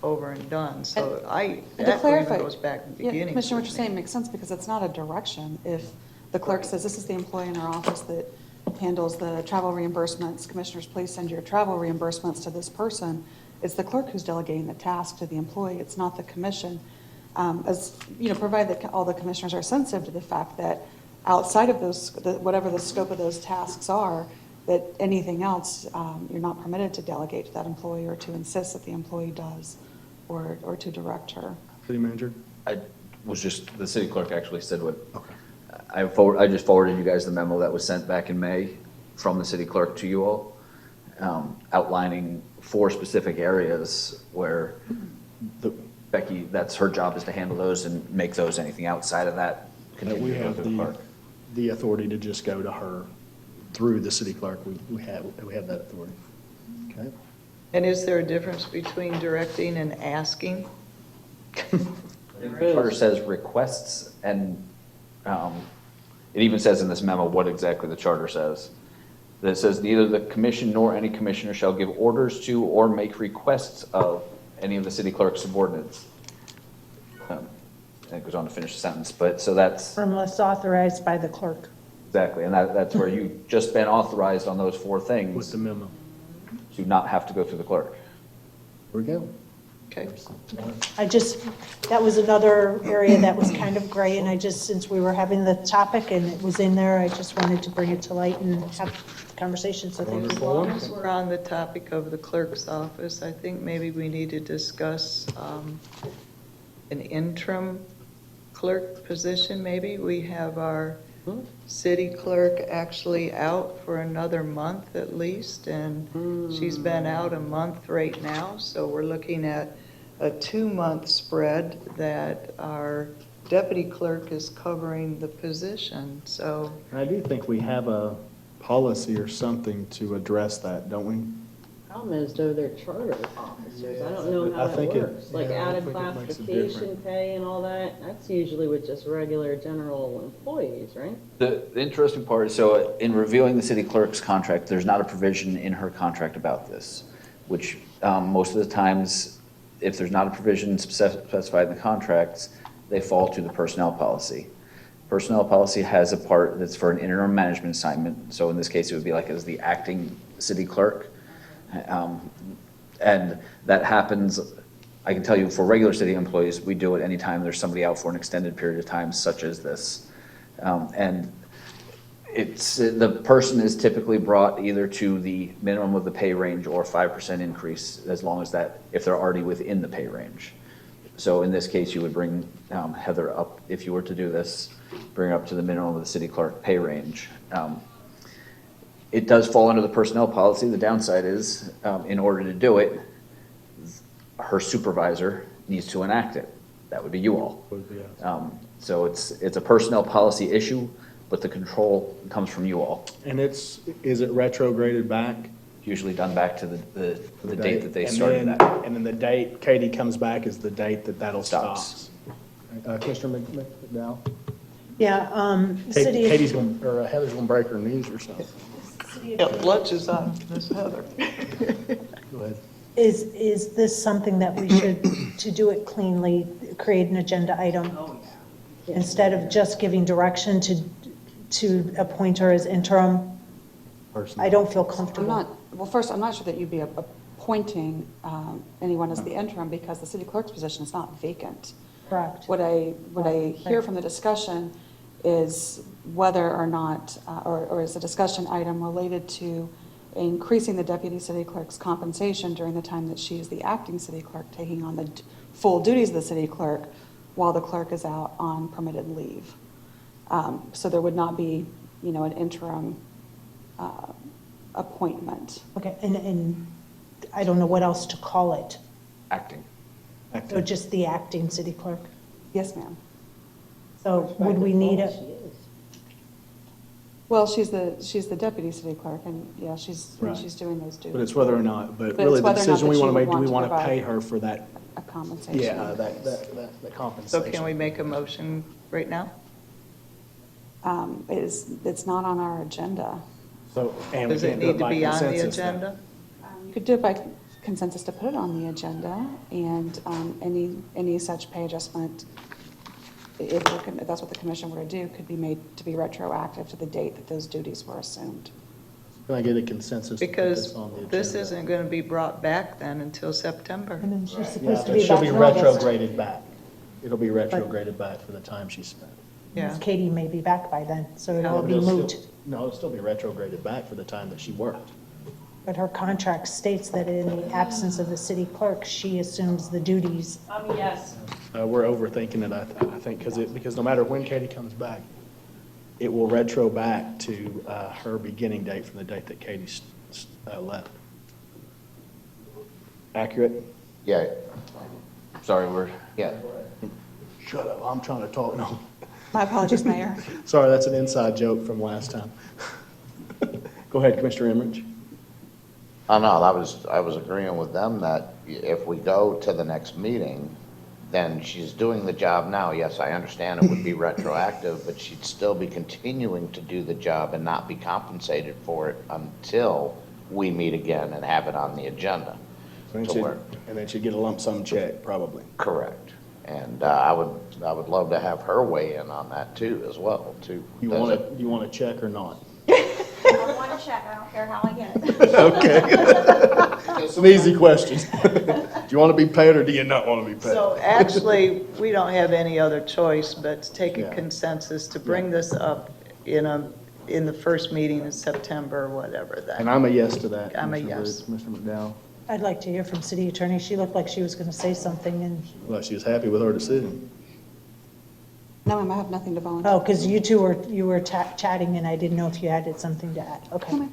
over and done. So And to that clarify, even goes back to the yeah, beginning. Commissioner, what you're saying makes sense because it's not a direction. If the clerk says, this is the employee in our office that handles the travel reimbursements, commissioners, please send your travel reimbursements to this person, it's the clerk who's delegating the task to the employee. It's not the commission. Provided that all the commissioners are sensitive to the fact that outside of whatever the scope of those tasks are, that anything else, you're not permitted to delegate to that employee or to insist that the employee does or to direct her. City manager? The city clerk actually said what, I just forwarded you guys the memo that was sent back in May from the city clerk to you all, outlining 4 specific areas where Becky, that's her job, is to handle those and make those, anything outside of that, That continue we to go have through the clerk. the authority to just go to her through the city clerk. We have that authority. Okay? And is there a difference between directing and asking? The charter says requests, and it even says in this memo what exactly the charter says. That it says neither the commission nor any commissioner shall give orders to or make requests of any of the city clerk's subordinates. And it goes on to finish the sentence, but so that's Unless authorized by the clerk. exactly, and that's where you've just been authorized on those 4 With things the memo. to not have to go through the clerk. Here we go. Okay. That was another area that was kind of gray, and since we were having the topic and it was in there, I just wanted to bring it to light and have a conversation, so thank As you. long as we're on the topic of the clerk's office, I think maybe we need to discuss an interim clerk position, maybe. We have our city clerk actually out for another month at least, and she's been out a month right now, so we're looking at a 2-month spread that our deputy clerk is covering the position, so. And I do think we have a policy or something to address that, don't we? Problem is, though, they're charter officers. I don't know how I that think it- works. Like yeah, I added think it makes a classification difference. pay and all that, that's usually with just regular general employees, right? The interesting part is, so in reviewing the city clerk's contract, there's not a provision in her contract about this, which most of the times, if there's not a provision specified in the contracts, they fall to the personnel policy. Personnel policy has a part that's for an interim management assignment. So in this case, it would be like as the acting city clerk. And that happens, I can tell you, for regular city employees, we do it anytime there's somebody out for an extended period of time, such as this. And the person is typically brought either to the minimum of the pay range or 5% increase, as long as that, if they're already within the pay range. So in this case, you would bring Heather up, if you were to do this, bring her up to the minimum of the city clerk pay range. It does fall under the personnel policy. The downside is, in order to do it, her supervisor needs to enact it. That would be you all. So it's a personnel policy issue, but the control comes from you all. And is it retrograded back? Usually done back to the date that they started And that. then the date Katie comes back is the date that'll stop. Stops. Commissioner McDowell? Yeah, city. Katie's going, or Heather's going to break her knees or something. Yeah, lunch is on, Miss Heather. Go ahead. Is this something that we should, to do it cleanly, create an agenda item? Instead of just giving direction to appoint her as interim? I don't feel comfortable. First, I'm not sure that you'd be appointing anyone as the interim because the city clerk's position is not vacant. Correct. What I hear from the discussion is whether or not, or is a discussion item related to increasing the deputy city clerk's compensation during the time that she is the acting city clerk, taking on the full duties of the city clerk while the clerk is out on permitted leave. So there would not be, an interim appointment. Okay, and I don't know what else to call it. Acting. So just the acting city clerk? Yes, ma'am. So would we need a, Well, she's the deputy city clerk, and yeah, she's Right. doing those duties. But it's whether or not, but But really it's the whether or not decision we that want to you make, do we would want to want to pay provide her for that? A compensation. The compensation. So can we make a motion right now? It's not on our agenda. So, and we Does it can't do need to by be on the consensus then. agenda? You could do it by consensus to put it on the agenda, and any such pay adjustment, if that's what the commission were to do, could be made to be retroactive to the date that those duties were assumed. Can I get a consensus to put Because this on the agenda? this isn't going to be brought back then until September. and then she's Yeah, supposed to but be she'll back be in August. retrograded back. It'll be retrograded back for the time she spent. Yeah. Katie may be back by then, so Yeah, it'll But be it'll moot. still- No, it'll still be retrograded back for the time that she worked. But her contract states that in the absence of the city clerk, she assumes the duties. Yes. We're overthinking it, I think, because no matter when Katie comes back, it will retro back to her beginning date from the date that Katie left. Accurate? Yeah, Sorry, yeah. Shut up, I'm trying to talk, no. My apologies, Mayor. Sorry, that's an inside joke from last time. Go ahead, Commissioner Emmerich. Oh, no, I was agreeing with them that if we go to the next meeting, then she's doing the job now. Yes, I understand it would be retroactive, but she'd still be continuing to do the job and not be compensated for it until we meet again and have it on the agenda to work. And then she'd get a lump sum check, probably. Correct. And I would love to have her weigh in on that too, as well, too. You want a check or not? I want to check, I don't care how I get it. Okay. It's an easy question. Do you want to be paid or do you not want to be paid? So actually, we don't have any other choice but to take a Yeah. consensus to bring this up in the first meeting in September or whatever then. And I'm a yes to that. I'm a Commissioner yes. Booth, Commissioner McDowell. I'd like to hear from city attorney. She looked like she was going to say something, and, Well, she was happy with her decision. No, ma'am, I have nothing to volunteer. oh, because you were chatting, and I didn't know if you added something to add. Okay.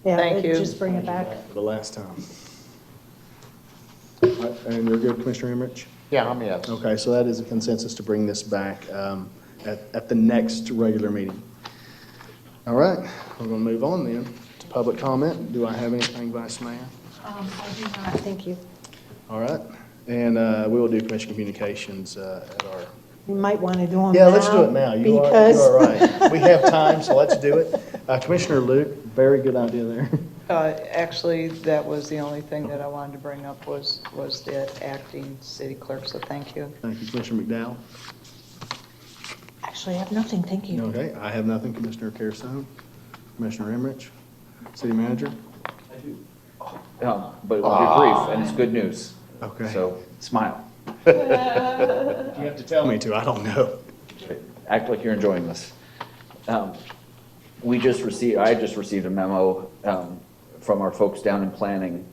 Yeah, Thank you. just bring it back. For the last time. All right, and you're good, Commissioner Emmerich? Yeah, I'm a yes. Okay, so that is a consensus to bring this back at the next regular meeting. All right, we're going to move on then to public comment. Do I have anything, Vice Mayor? Thank you. All right, and we will do commission communications at our... You might want to do them now. Yeah, let's do it now. You are because- right. We have time, so let's do it. Commissioner Luke, very good idea there. Actually, that was the only thing that I wanted to bring up was the acting city clerk, so thank you. Thank you, Commissioner McDowell. Actually, I have nothing. Thank you. Okay, I have nothing. Commissioner Carrasone, Commissioner Emmerich, City Manager. But it will be brief, and it's good news. Okay. So smile. You have to tell me to, I don't know. Act like you're enjoying this. I just received a memo from our folks down in planning.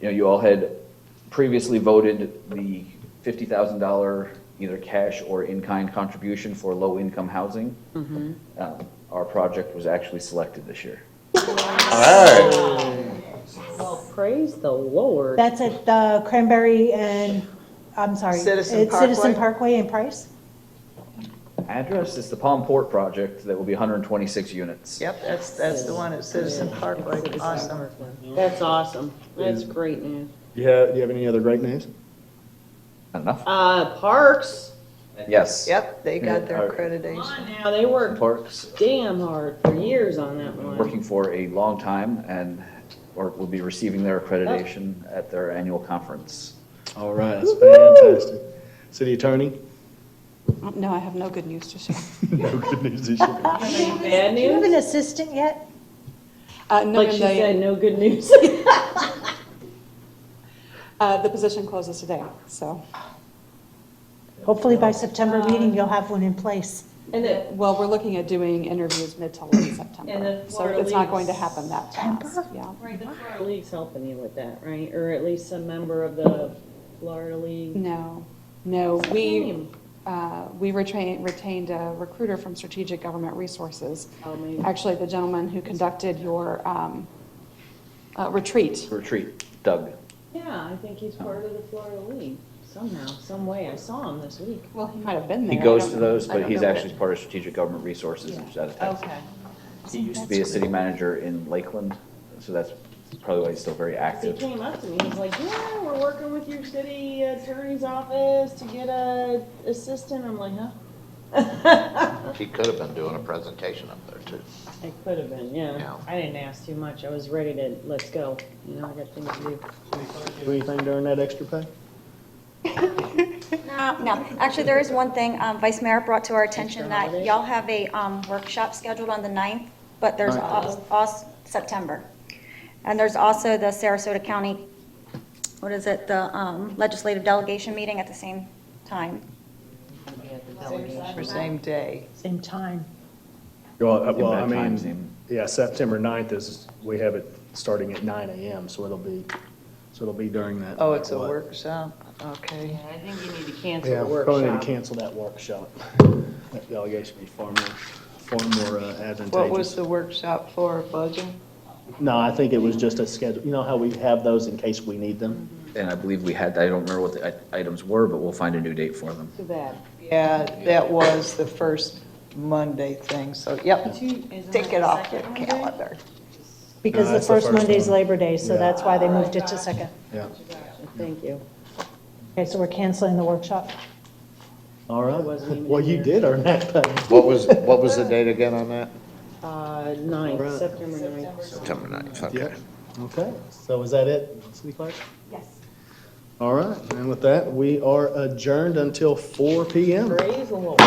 You know, you all had previously voted the $50,000 either cash or in-kind contribution for low-income housing. Our project was actually selected this year. Well, praise the Lord. That's at the Cranberry and, I'm sorry. Citizen it's Citizen Parkway? Parkway and Price? Address is the Palm Port project that will be 126 units. Yep, that's the one at Citizen Parkway. Awesome. That's awesome. That's great news. Do you have any other great news? Not enough? Parks. Yes. Yep, they got their Our accreditation. Now, they worked Parks, damn hard for years on that one. working for a long time and will be receiving their accreditation at their annual conference. All right, that's fantastic. City Attorney? No, I have no good news to share. No good news this year. Bad Do you have an news? assistant yet? No, Like ma'am, she said, no good news. the position closes today, so. Hopefully by September meeting, you'll have one in place. And then, Well, we're looking at doing interviews mid to late And September. the So Florida it's not Leagues. going to happen that fast, September? yeah. right, the Florida League's helping you with that, right? Or at least a member of the Florida League. No, What's the we name? retained a recruiter from Strategic Government Resources. Oh, maybe. Actually, the gentleman who conducted your retreat. Retreat, Doug. Yeah, I think he's part of the Florida League somehow, some way. I saw him this week. Well, he might have been there. He I goes don't- to those, I but don't he's know actually part of Strategic Government Resources out of Texas. Okay. He used to be a city manager in Lakeland, so that's probably why he's still very He active. came up to me, he's like, yeah, we're working with your city attorney's office to get a assistant. I'm like, huh? He could have been doing a presentation up there too. It could have been, yeah. Yeah. I didn't ask too much. I was ready to, let's go. You know, I got things to do. Do anything during that extra pay? No, actually, there is one thing, Vice Mayor brought to our attention Extra that holiday? y'all have a workshop scheduled on the 9th, but there's also September. And there's also the Sarasota County, what is it, the legislative delegation meeting at the same time. For same day. Same time. Well, I that time mean, seem- yeah, September 9th is, we have it starting at 9 a.m., so it'll be during that. Oh, it's a what? workshop? Okay. I think you need to cancel Yeah, the we're probably need workshop. to cancel that workshop. That delegation would be far more advantageous. What was the workshop for, budget? No, I think it was just a schedule. You know how we have those in case we need them? And I believe we had, I don't remember what the items were, but we'll find a new date for them. Too bad. Yeah, that was the first Monday thing, so, yep, take it off your calendar. Because No, the that's the first first Monday's one. Labor Day, so Yeah. that's why they moved it to second. Yeah. Thank you. Okay, so we're canceling the workshop. All right. wasn't even Well, in you there. did earn that pay. What was the date again on that? 9th, Right. September 9th. September 9th, okay. Yeah. Okay, so is that it, City Clerk? Yes. All right, and with that, we are adjourned until 4 p.m. Praise the Lord.